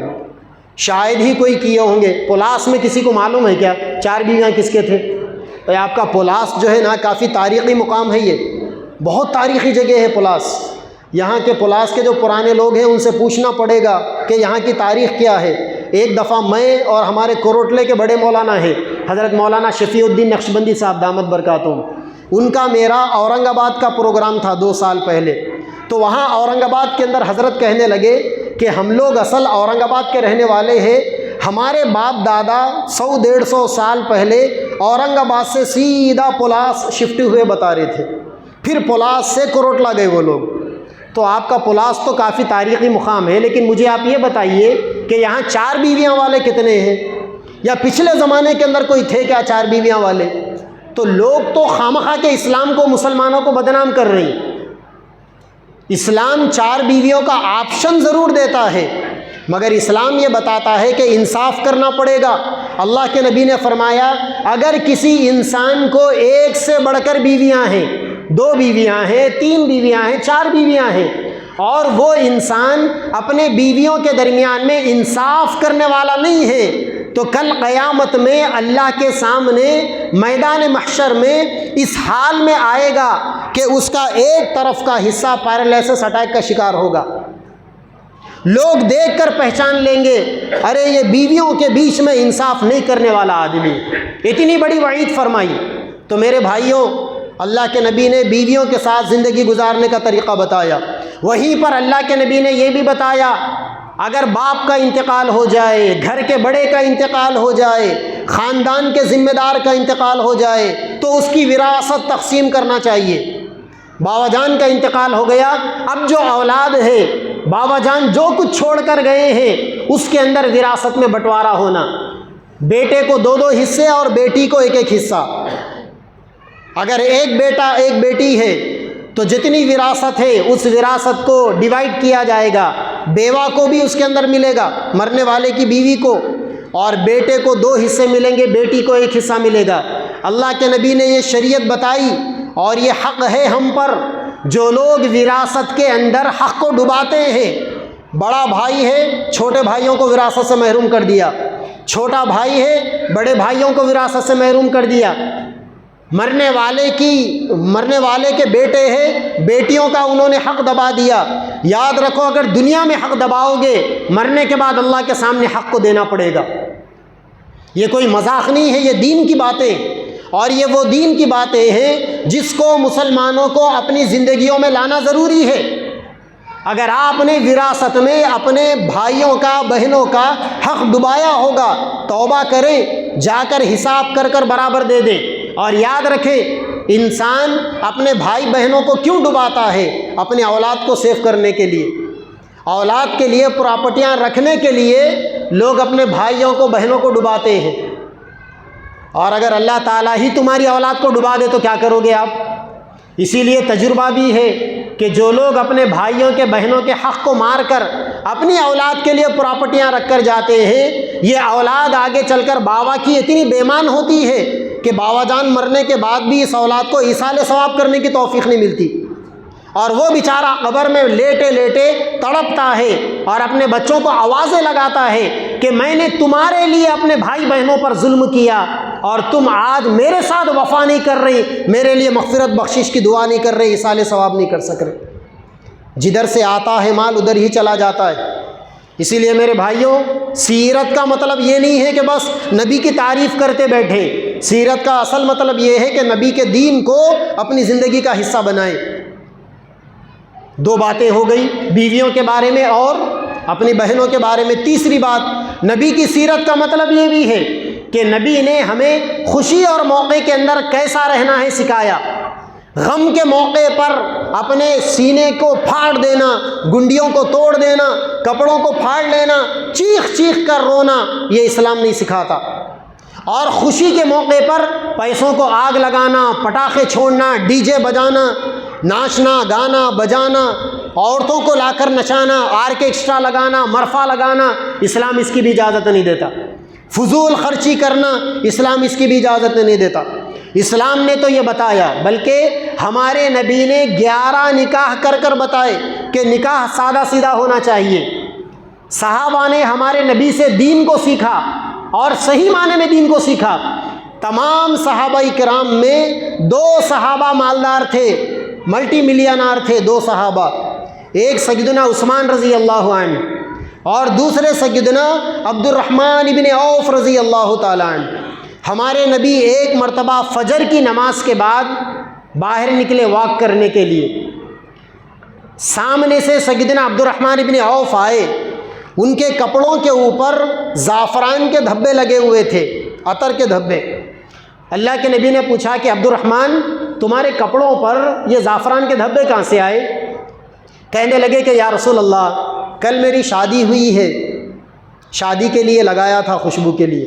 شاید ہی کوئی کیے ہوں گے۔ پلاس میں کسی کو معلوم ہے کیا چار بیویاں کس کے تھے؟ تو آپ کا پلاس جو ہے نا کافی تاریخی مقام ہے، یہ بہت تاریخی جگہ ہے پلاس۔ یہاں کے پلاس کے جو پرانے لوگ ہیں ان سے پوچھنا پڑے گا کہ یہاں کی تاریخ کیا ہے۔ ایک دفعہ میں اور ہمارے کوروٹلے کے بڑے مولانا ہیں حضرت مولانا شفیع الدین نقشبندی صاحب دامت برکاتہم، ان کا میرا اورنگ آباد کا پروگرام تھا 2 سال پہلے، تو وہاں اورنگ آباد کے اندر حضرت کہنے لگے کہ ہم لوگ اصل اورنگ آباد کے رہنے والے ہیں، ہمارے باپ دادا 100-150 سال پہلے اورنگ آباد سے سیدھا پلاس شفٹ ہوئے بتا رہے تھے، پھر پلاس سے کوروٹلا گئے وہ لوگ۔ تو آپ کا پلاس تو کافی تاریخی مقام ہے، لیکن مجھے آپ یہ بتائیے کہ یہاں 4 بیویاں والے کتنے ہیں؟ یا پچھلے زمانے کے اندر کوئی تھے کیا 4 بیویاں والے؟ تو لوگ تو خامخواہ کے اسلام کو، مسلمانوں کو بدنام کر رہے ہیں۔ اسلام 4 بیویوں کا آپشن ضرور دیتا ہے، مگر اسلام یہ بتاتا ہے کہ انصاف کرنا پڑے گا۔ اللہ کے نبی نے فرمایا اگر کسی انسان کو 1 سے بڑھ کر بیویاں ہیں، 2 بیویاں ہیں، 3 بیویاں ہیں، 4 بیویاں ہیں، اور وہ انسان اپنے بیویوں کے درمیان میں انصاف کرنے والا نہیں ہے، تو کل قیامت میں اللہ کے سامنے میدان محشر میں اس حال میں آئے گا کہ اس کا ایک طرف کا حصہ پیرالائسس اٹیک کا شکار ہوگا۔ لوگ دیکھ کر پہچان لیں گے ارے یہ بیویوں کے بیچ میں انصاف نہیں کرنے والا آدمی۔ اتنی بڑی وعید فرمائی۔ تو میرے بھائیوں، اللہ کے نبی نے بیویوں کے ساتھ زندگی گزارنے کا طریقہ بتایا۔ وہیں پر اللہ کے نبی نے یہ بھی بتایا اگر باپ کا انتقال ہو جائے، گھر کے بڑے کا انتقال ہو جائے، خاندان کے ذمہ دار کا انتقال ہو جائے تو اس کی وراثت تقسیم کرنا چاہیے۔ بابا جان کا انتقال ہو گیا، اب جو اولاد ہے، بابا جان جو کچھ چھوڑ کر گئے ہیں اس کے اندر وراثت میں بٹوارا ہونا، بیٹے کو 2 حصے اور بیٹی کو 1 حصہ۔ اگر ایک بیٹا ایک بیٹی ہے تو جتنی وراثت ہے اس وراثت کو ڈیوائیڈ کیا جائے گا، بیوہ کو بھی اس کے اندر ملے گا، مرنے والے کی بیوی کو، اور بیٹے کو 2 حصے ملیں گے، بیٹی کو 1 حصہ ملے گا۔ اللہ کے نبی نے یہ شریعت بتائی اور یہ حق ہے ہم پر۔ جو لوگ وراثت کے اندر حق کو ڈباتے ہیں، بڑا بھائی ہے چھوٹے بھائیوں کو وراثت سے محروم کر دیا، چھوٹا بھائی ہے بڑے بھائیوں کو وراثت سے محروم کر دیا، مرنے والے کے بیٹے ہیں، بیٹیوں کا انہوں نے حق دبا دیا۔ یاد رکھو اگر دنیا میں حق دباؤ گے، مرنے کے بعد اللہ کے سامنے حق کو دینا پڑے گا۔ یہ کوئی مذاق نہیں ہے، یہ دین کی باتیں، اور یہ وہ دین کی باتیں ہیں جس کو مسلمانوں کو اپنی زندگیوں میں لانا ضروری ہے۔ اگر آپ نے وراثت میں اپنے بھائیوں کا، بہنوں کا حق ڈبایا ہوگا، توبہ کریں، جا کر حساب کر برابر دے دیں۔ اور یاد رکھیں انسان اپنے بھائی بہنوں کو کیوں ڈباتا ہے؟ اپنے اولاد کو سیو کرنے کے لیے، اولاد کے لیے پراپرٹیاں رکھنے کے لیے لوگ اپنے بھائیوں کو، بہنوں کو ڈباتے ہیں۔ اور اگر اللہ تعالیٰ ہی تمہاری اولاد کو ڈبا دے تو کیا کرو گے آپ؟ اسی لیے تجربہ بھی ہے کہ جو لوگ اپنے بھائیوں کے، بہنوں کے حق کو مار کر اپنی اولاد کے لیے پراپرٹیاں رکھ کر جاتے ہیں، یہ اولاد آگے چل کر بابا کی اتنی بےمان ہوتی ہے کہ بابا جان مرنے کے بعد بھی اس اولاد کو ایصال ثواب کرنے کی توفیق نہیں ملتی، اور وہ بیچارہ قبر میں لیٹے لیٹے تڑپتا ہے اور اپنے بچوں کو آوازیں لگاتا ہے کہ میں نے تمہارے لیے اپنے بھائی بہنوں پر ظلم کیا اور تم آج میرے ساتھ وفا نہیں کر رہی، میرے لیے مغفرت بخشش کی دعا نہیں کر رہی، ایصال ثواب نہیں کر سک رہے۔ جدھر سے آتا ہے مال ادھر ہی چلا جاتا ہے۔ اسی لیے میرے بھائیوں، سیرت کا مطلب یہ نہیں ہے کہ بس نبی کی تعریف کرتے بیٹھے، سیرت کا اصل مطلب یہ ہے کہ نبی کے دین کو اپنی زندگی کا حصہ بنائیں۔ 2 باتیں ہو گئی بیویوں کے بارے میں اور اپنی بہنوں کے بارے میں۔ تیسری بات، نبی کی سیرت کا مطلب یہ بھی ہے کہ نبی نے ہمیں خوشی اور موقع کے اندر کیسا رہنا ہے سکھایا۔ غم کے موقع پر اپنے سینے کو پھاڑ دینا، گنڈیوں کو توڑ دینا، کپڑوں کو پھاڑ لینا، چیخ چیخ کر رونا، یہ اسلام نہیں سکھاتا۔ اور خوشی کے موقع پر پیسوں کو آگ لگانا، پٹاخے چھوڑنا، ڈی جے بجانا، ناچنا، گانا بجانا، عورتوں کو لا کر نچانا، آرکیسٹرا لگانا، مرفا لگانا، اسلام اس کی بھی اجازت نہیں دیتا۔ فضول خرچی کرنا، اسلام اس کی بھی اجازت نہیں دیتا۔ اسلام نے تو یہ بتایا، بلکہ ہمارے نبی نے 11 نکاح کر بتائے کہ نکاح سادہ سیدھا ہونا چاہیے۔ صحابہ نے ہمارے نبی سے دین کو سیکھا اور صحیح معنی میں دین کو سیکھا۔ تمام صحابہ کرام میں 2 صحابہ مالدار تھے، ملٹی ملینار تھے، 2 صحابہ، ایک سیدنا عثمان رضی اللہ عنہ اور دوسرے سیدنا عبد الرحمن ابن عوف رضی اللہ تعالیٰ عنہ۔ ہمارے نبی ایک مرتبہ فجر کی نماز کے بعد باہر نکلے واک کرنے کے لیے، سامنے سے سیدنا عبد الرحمن ابن عوف آئے، ان کے کپڑوں کے اوپر زعفران کے دھبے لگے ہوئے تھے، عطر کے دھبے۔ اللہ کے نبی نے پوچھا کہ عبد الرحمن تمہارے کپڑوں پر یہ زعفران کے دھبے کہاں سے آئے؟ کہنے لگے کہ یا رسول اللہ کل میری شادی ہوئی ہے، شادی کے لیے لگایا تھا، خوشبو کے لیے۔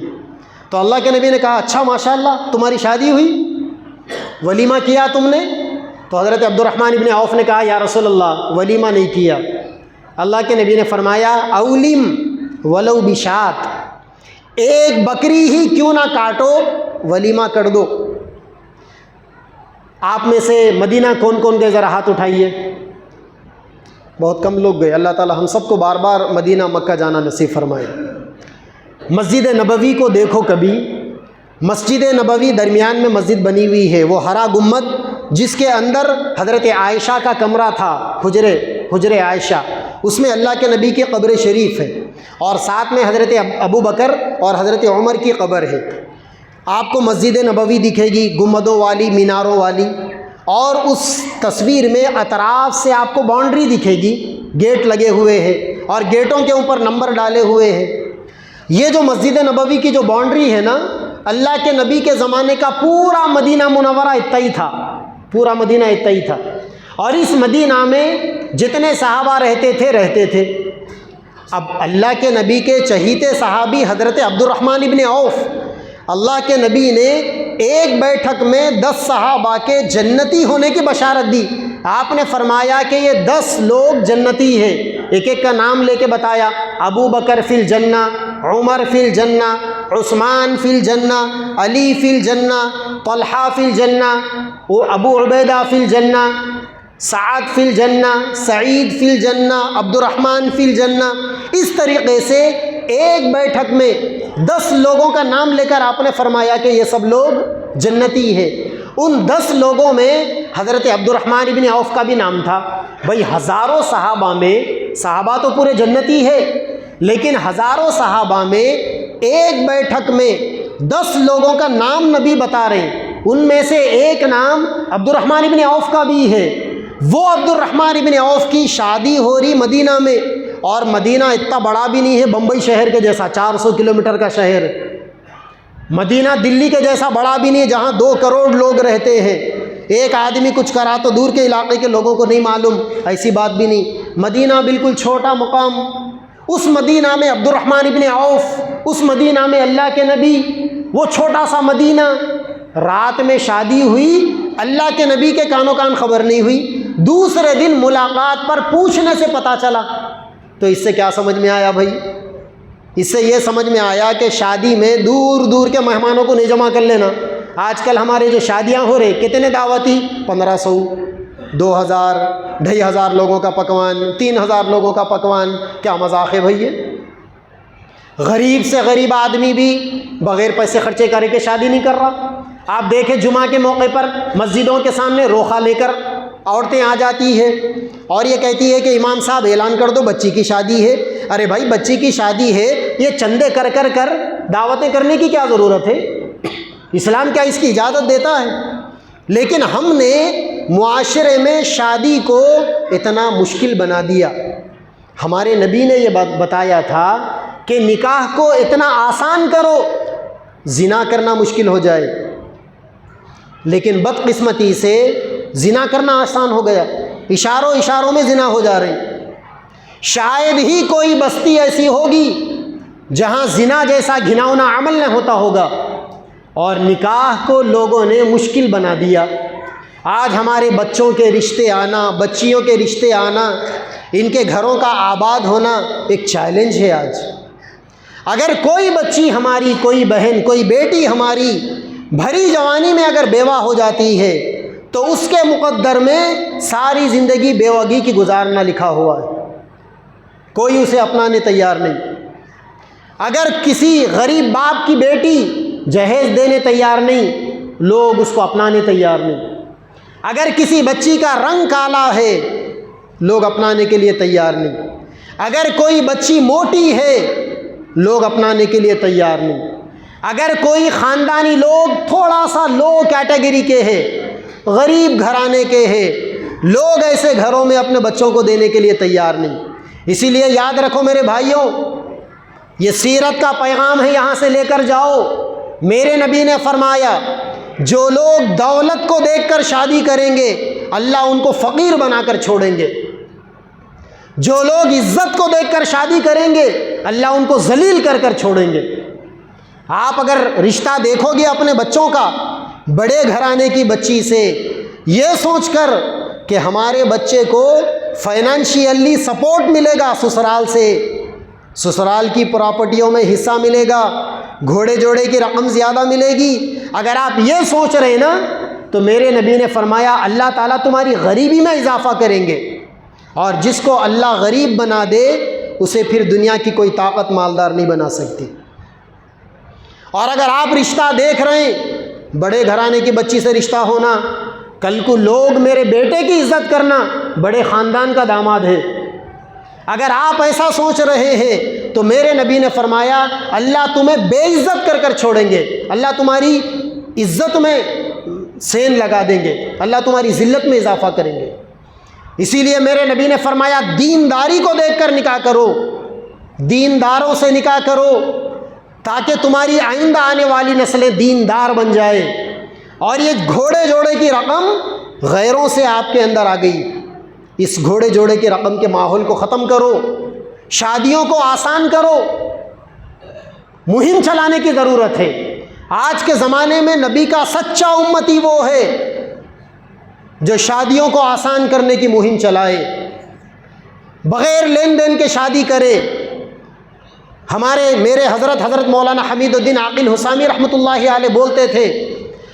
تو اللہ کے نبی نے کہا اچھا ماشاءاللہ تمہاری شادی ہوئی؟ ولیمہ کیا تم نے؟ تو حضرت عبد الرحمن ابن عوف نے کہا یا رسول اللہ ولیمہ نہیں کیا۔ اللہ کے نبی نے فرمایا اولم ولو بشات، ایک بکری ہی کیوں نہ کاٹو، ولیمہ کر دو۔ آپ میں سے مدینہ کون کون گئے؟ ذرا ہاتھ اٹھائیے۔ بہت کم لوگ گئے۔ اللہ تعالی ہم سب کو بار بار مدینہ مکہ جانا نصیب فرمائے۔ مسجد نبوی کو دیکھو کبھی، مسجد نبوی درمیان میں مسجد بنی ہوئی ہے، وہ ہرا گنبد جس کے اندر حضرت عائشہ کا کمرہ تھا، حجر عائشہ، اس میں اللہ کے نبی کی قبر شریف ہے، اور ساتھ میں حضرت ابو بکر اور حضرت عمر کی قبر ہے۔ آپ کو مسجد نبوی دکھے گی، گنبدوں والی، میناروں والی، اور اس تصویر میں اطراف سے آپ کو باؤنڈری دکھے گی، گیٹ لگے ہوئے ہیں اور گیٹوں کے اوپر نمبر ڈالے ہوئے ہیں۔ یہ جو مسجد نبوی کی جو باؤنڈری ہے نا، اللہ کے نبی کے زمانے کا پورا مدینہ منورہ اتنا ہی تھا، پورا مدینہ اتنا ہی تھا، اور اس مدینہ میں جتنے صحابہ رہتے تھے۔ اب اللہ کے نبی کے چہیتے صحابی حضرت عبد الرحمن ابن عوف، اللہ کے نبی نے ایک بیٹھک میں 10 صحابہ کے جنتی ہونے کی بشارت دی۔ آپ نے فرمایا کہ یہ 10 لوگ جنتی ہیں، ایک ایک کا نام لے کے بتایا، ابو بکر فی الجنہ، عمر فی الجنہ، عثمان فی الجنہ، علی فی الجنہ، طلحہ فی الجنہ، ابو عبیدہ فی الجنہ، سعد فی الجنہ، سعید فی الجنہ، عبد الرحمن فی الجنہ۔ اس طریقے سے ایک بیٹھک میں 10 لوگوں کا نام لے کر آپ نے فرمایا کہ یہ سب لوگ جنتی ہیں۔ ان 10 لوگوں میں حضرت عبد الرحمن ابن عوف کا بھی نام تھا۔ بھائی ہزاروں صحابہ میں، صحابہ تو پورے جنتی ہے، لیکن ہزاروں صحابہ میں ایک بیٹھک میں 10 لوگوں کا نام نبی بتا رہے ہیں، ان میں سے ایک نام عبد الرحمن ابن عوف کا بھی ہے۔ وہ عبد الرحمن ابن عوف کی شادی ہو رہی مدینہ میں، اور مدینہ اتنا بڑا بھی نہیں ہے بمبئی شہر کے جیسا، 400 کلومیٹر کا شہر۔ مدینہ دلی کے جیسا بڑا بھی نہیں ہے جہاں 2 کروڑ لوگ رہتے ہیں، ایک آدمی کچھ کرا تو دور کے علاقے کے لوگوں کو نہیں معلوم، ایسی بات بھی نہیں۔ مدینہ بالکل چھوٹا مقام، اس مدینہ میں عبد الرحمن ابن عوف، اس مدینہ میں اللہ کے نبی، وہ چھوٹا سا مدینہ۔ رات میں شادی ہوئی، اللہ کے نبی کے کانوں کان خبر نہیں ہوئی، دوسرے دن ملاقات پر پوچھنے سے پتہ چلا۔ تو اس سے کیا سمجھ میں آیا بھائی؟ اس سے یہ سمجھ میں آیا کہ شادی میں دور دور کے مہمانوں کو نہیں جمع کر لینا۔ آج کل ہمارے جو شادیاں ہو رہے، کتنے دعوتی؟ 1500، 2000، 2500 لوگوں کا پکوان، 3000 لوگوں کا پکوان، کیا مذاق ہے بھائی؟ غریب سے غریب آدمی بھی بغیر پیسے خرچے کرے کے شادی نہیں کر رہا۔ آپ دیکھیں جمعہ کے موقع پر مسجدوں کے سامنے روخا لے کر عورتیں آ جاتی ہے اور یہ کہتی ہے کہ امام صاحب اعلان کر دو بچی کی شادی ہے۔ ارے بھائی بچی کی شادی ہے، یہ چندے کر دعوتیں کرنے کی کیا ضرورت ہے؟ اسلام کیا اس کی اجازت دیتا ہے؟ لیکن ہم نے معاشرے میں شادی کو اتنا مشکل بنا دیا۔ ہمارے نبی نے یہ بات بتایا تھا کہ نکاح کو اتنا آسان کرو، زنا کرنا مشکل ہو جائے، لیکن بدقسمتی سے زنا کرنا آسان ہو گیا، اشاروں میں زنا ہو جا رہے۔ شاید ہی کوئی بستی ایسی ہوگی جہاں زنا جیسا گھناؤنا عمل نہ ہوتا ہوگا، اور نکاح کو لوگوں نے مشکل بنا دیا۔ آج ہمارے بچوں کے رشتے آنا، بچیوں کے رشتے آنا، ان کے گھروں کا آباد ہونا ایک چیلنج ہے آج۔ اگر کوئی بچی ہماری، کوئی بہن، کوئی بیٹی ہماری بھری جوانی میں اگر بیوہ ہو جاتی ہے تو اس کے مقدر میں ساری زندگی بیوگی کی گزارنا لکھا ہوا ہے، کوئی اسے اپنانے تیار نہیں۔ اگر کسی غریب باپ کی بیٹی جہیز دینے تیار نہیں، لوگ اس کو اپنانے تیار نہیں۔ اگر کسی بچی کا رنگ کالا ہے، لوگ اپنانے کے لیے تیار نہیں۔ اگر کوئی بچی موٹی ہے، لوگ اپنانے کے لیے تیار نہیں۔ اگر کوئی خاندانی لوگ تھوڑا سا لو کیٹیگری کے ہیں، غریب گھرانے کے ہیں، لوگ ایسے گھروں میں اپنے بچوں کو دینے کے لیے تیار نہیں۔ اسی لیے یاد رکھو میرے بھائیوں، یہ سیرت کا پیغام ہے، یہاں سے لے کر جاؤ۔ میرے نبی نے فرمایا جو لوگ دولت کو دیکھ کر شادی کریں گے، اللہ ان کو فقیر بنا کر چھوڑیں گے۔ جو لوگ عزت کو دیکھ کر شادی کریں گے، اللہ ان کو ذلیل کر کر چھوڑیں گے۔ آپ اگر رشتہ دیکھو گے اپنے بچوں کا، بڑے گھرانے کی بچی سے یہ سوچ کر کہ ہمارے بچے کو فائنانشیلی سپورٹ ملے گا سسرال سے، سسرال کی پراپرٹیوں میں حصہ ملے گا، گھوڑے جوڑے کی رقم زیادہ ملے گی، اگر آپ یہ سوچ رہے نا تو میرے نبی نے فرمایا اللہ تعالیٰ تمہاری غریبی میں اضافہ کریں گے، اور جس کو اللہ غریب بنا دے اسے پھر دنیا کی کوئی طاقت مالدار نہیں بنا سکتی۔ اور اگر آپ رشتہ دیکھ رہے ہیں، بڑے گھرانے کی بچی سے رشتہ ہونا، کل کو لوگ میرے بیٹے کی عزت کرنا، بڑے خاندان کا داماد ہے، اگر آپ ایسا سوچ رہے ہیں تو میرے نبی نے فرمایا اللہ تمہیں بے عزت کر کر چھوڑیں گے، اللہ تمہاری عزت میں سین لگا دیں گے، اللہ تمہاری ذلت میں اضافہ کریں گے۔ اسی لیے میرے نبی نے فرمایا دینداری کو دیکھ کر نکاح کرو، دینداروں سے نکاح کرو تاکہ تمہاری آئندہ آنے والی نسلیں دیندار بن جائے۔ اور یہ گھوڑے جوڑے کی رقم غیروں سے آپ کے اندر آ گئی، اس گھوڑے جوڑے کی رقم کے ماحول کو ختم کرو، شادیوں کو آسان کرو، مہم چلانے کی ضرورت ہے۔ آج کے زمانے میں نبی کا سچا امتی وہ ہے جو شادیوں کو آسان کرنے کی مہم چلائے، بغیر لین دین کے شادی کرے۔ میرے حضرت مولانا حمید الدین عاقل حسامی رحمۃ اللہ علیہ بولتے تھے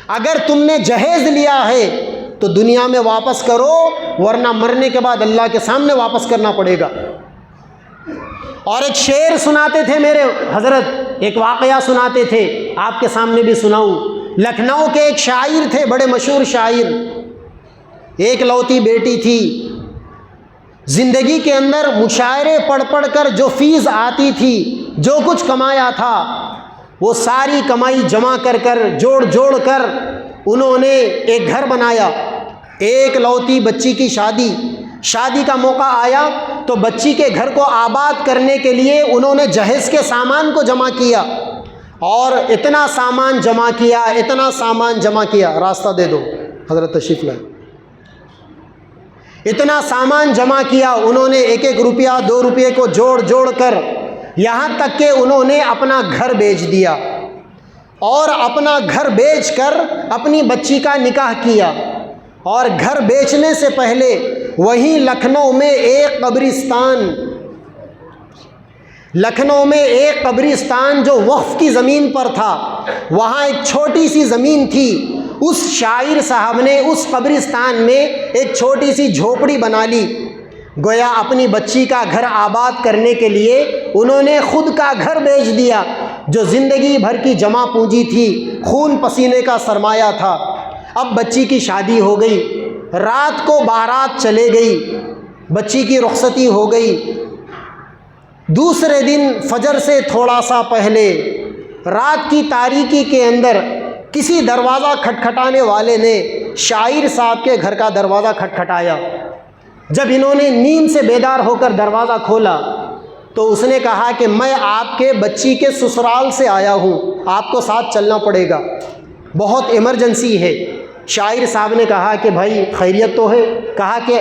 اگر تم نے جہیز لیا ہے تو دنیا میں واپس کرو، ورنہ مرنے کے بعد اللہ کے سامنے واپس کرنا پڑے گا۔ اور ایک شعر سناتے تھے میرے حضرت، ایک واقعہ سناتے تھے، آپ کے سامنے بھی سناؤں۔ لکھنؤ کے ایک شاعر تھے، بڑے مشہور شاعر، ایک لوتی بیٹی تھی، زندگی کے اندر مشاعرے پڑھ پڑھ کر جو فیس آتی تھی، جو کچھ کمایا تھا، وہ ساری کمائی جمع کر کر جوڑ جوڑ کر انہوں نے ایک گھر بنایا۔ ایک لوتی بچی کی شادی کا موقع آیا تو بچی کے گھر کو آباد کرنے کے لیے انہوں نے جہیز کے سامان کو جمع کیا، اور اتنا سامان جمع کیا، راستہ دے دو حضرت تشریف لائیں۔ اتنا سامان جمع کیا انہوں نے، ایک ایک روپیہ 2 روپے کو جوڑ جوڑ کر، یہاں تک کہ انہوں نے اپنا گھر بیچ دیا، اور اپنا گھر بیچ کر اپنی بچی کا نکاح کیا۔ اور گھر بیچنے سے پہلے وہیں لکھنؤ میں ایک قبرستان جو وقف کی زمین پر تھا، وہاں ایک چھوٹی سی زمین تھی، اس شاعر صاحب نے اس قبرستان میں ایک چھوٹی سی جھوپڑی بنا لی، گویا اپنی بچی کا گھر آباد کرنے کے لیے انہوں نے خود کا گھر بیچ دیا، جو زندگی بھر کی جمع پونجی تھی، خون پسینے کا سرمایہ تھا۔ اب بچی کی شادی ہو گئی، رات کو بارات چلے گئی، بچی کی رخصتی ہو گئی۔ دوسرے دن فجر سے تھوڑا سا پہلے، رات کی تاریکی کے اندر، کسی دروازہ کھٹکھٹانے والے نے شاعر صاحب کے گھر کا دروازہ کھٹکھٹایا۔ جب انہوں نے نیند سے بیدار ہو کر دروازہ کھولا تو اس نے کہا کہ میں آپ کے بچی کے سسرال سے آیا ہوں، آپ کو ساتھ چلنا پڑے گا، بہت ایمرجنسی ہے۔ شاعر صاحب نے کہا کہ بھائی خیریت تو ہے؟ کہا کہ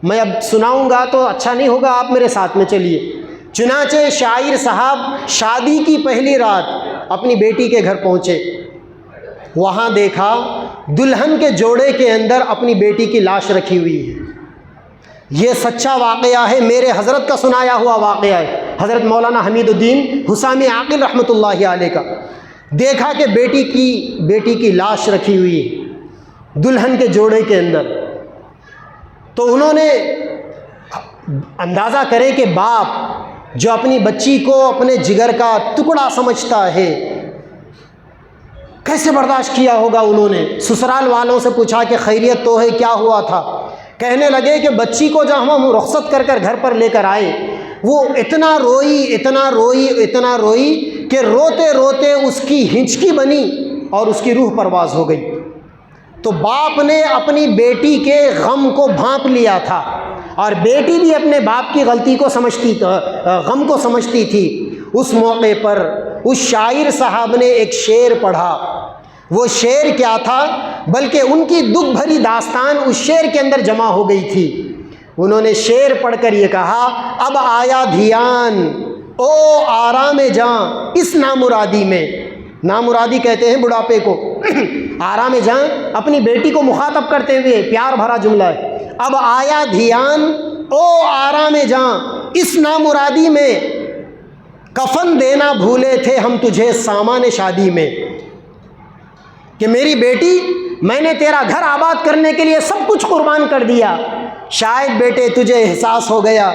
میں اب سناؤں گا تو اچھا نہیں ہوگا، آپ میرے ساتھ میں چلیے۔ چنانچہ شاعر صاحب شادی کی پہلی رات اپنی بیٹی کے گھر پہنچے، وہاں دیکھا دلہن کے جوڑے کے اندر اپنی بیٹی کی لاش رکھی ہوئی ہے۔ یہ سچا واقعہ ہے، میرے حضرت کا سنایا ہوا واقعہ ہے، حضرت مولانا حمید الدین حسامی عاقل رحمۃ اللہ علیہ کا۔ دیکھا کہ بیٹی کی لاش رکھی ہوئی ہے دلہن کے جوڑے کے اندر، تو انہوں نے اندازہ کرے کہ باپ جو اپنی بچی کو اپنے جگر کا ٹکڑا سمجھتا ہے، کیسے برداشت کیا ہوگا۔ انہوں نے سسرال والوں سے پوچھا کہ خیریت تو ہے، کیا ہوا تھا؟ کہنے لگے کہ بچی کو جب ہم رخصت کر کر گھر پر لے کر آئے، وہ اتنا روئی کہ روتے روتے اس کی ہنچکی بنی اور اس کی روح پرواز ہو گئی۔ تو باپ نے اپنی بیٹی کے غم کو بھانپ لیا تھا، اور بیٹی بھی اپنے باپ کی غلطی کو غم کو سمجھتی تھی۔ اس موقع پر اس شاعر صاحب نے ایک شعر پڑھا، وہ شعر کیا تھا، بلکہ ان کی دکھ بھری داستان اس شعر کے اندر جمع ہو گئی تھی۔ انہوں نے شعر پڑھ کر یہ کہا، اب آیا دھیان او آرام جاں اس نامرادی میں، نامرادی کہتے ہیں بڑھاپے کو، آرام جاں اپنی بیٹی کو مخاطب کرتے ہوئے پیار بھرا جملہ ہے، اب آیا دھیان او آرام جاں، اس نامرادی میں کفن دینا بھولے تھے ہم تجھے سامان شادی میں، کہ میری بیٹی میں نے تیرا گھر آباد کرنے کے لیے سب کچھ قربان کر دیا، شاید بیٹے تجھے احساس ہو گیا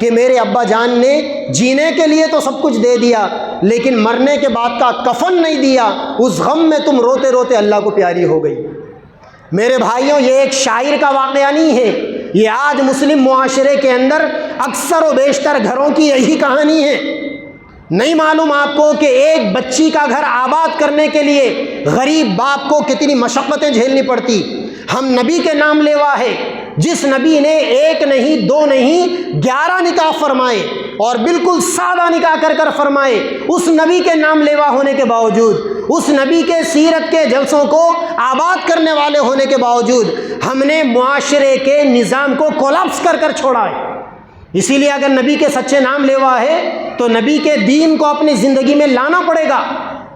کہ میرے ابا جان نے جینے کے لیے تو سب کچھ دے دیا لیکن مرنے کے بعد کا کفن نہیں دیا، اس غم میں تم روتے روتے اللہ کو پیاری ہو گئی۔ میرے بھائیوں، یہ ایک شاعر کا واقعہ نہیں ہے، یہ آج مسلم معاشرے کے اندر اکثر و بیشتر گھروں کی یہی کہانی ہے۔ نہیں معلوم آپ کو کہ ایک بچی کا گھر آباد کرنے کے لیے غریب باپ کو کتنی مشقتیں جھیلنی پڑتی۔ ہم نبی کے نام لیوا ہے، جس نبی نے 1 نہیں 2 نہیں 11 نکاح فرمائے اور بالکل سادہ نکاح کر فرمائے، اس نبی کے نام لیوا ہونے کے باوجود، اس نبی کے سیرت کے جلسوں کو آباد کرنے والے ہونے کے باوجود ہم نے معاشرے کے نظام کو کولاپس کر چھوڑا ہے۔ اسی لیے اگر نبی کے سچے نام لیوا ہے تو نبی کے دین کو اپنی زندگی میں لانا پڑے گا۔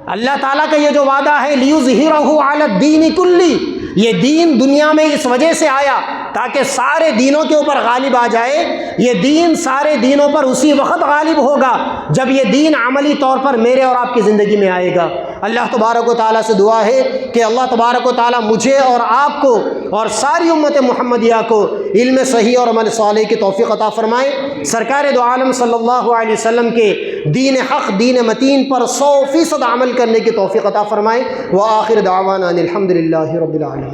اللہ تعالیٰ کا یہ جو وعدہ ہے لِيُظْهِرَهُ عَلَى الدِّينِ كُلِّهِ، یہ دین دنیا میں اس وجہ سے آیا تاکہ سارے دینوں کے اوپر غالب آ جائے۔ یہ دین سارے دینوں پر اسی وقت غالب ہوگا جب یہ دین عملی طور پر میرے اور آپ کی زندگی میں آئے گا۔ اللہ تبارک و تعالیٰ سے دعا ہے کہ اللہ تبارک و تعالیٰ مجھے اور آپ کو اور ساری امت محمدیہ کو علم صحیح اور عمل صالح کی توفیق عطا فرمائے۔ سرکار دو عالم صلی اللہ علیہ وسلم کے دین حق دین متین پر 100% عمل کرنے کی توفیق عطا فرمائے۔ وآخر دعوانا ان الحمد للہ رب العالمین۔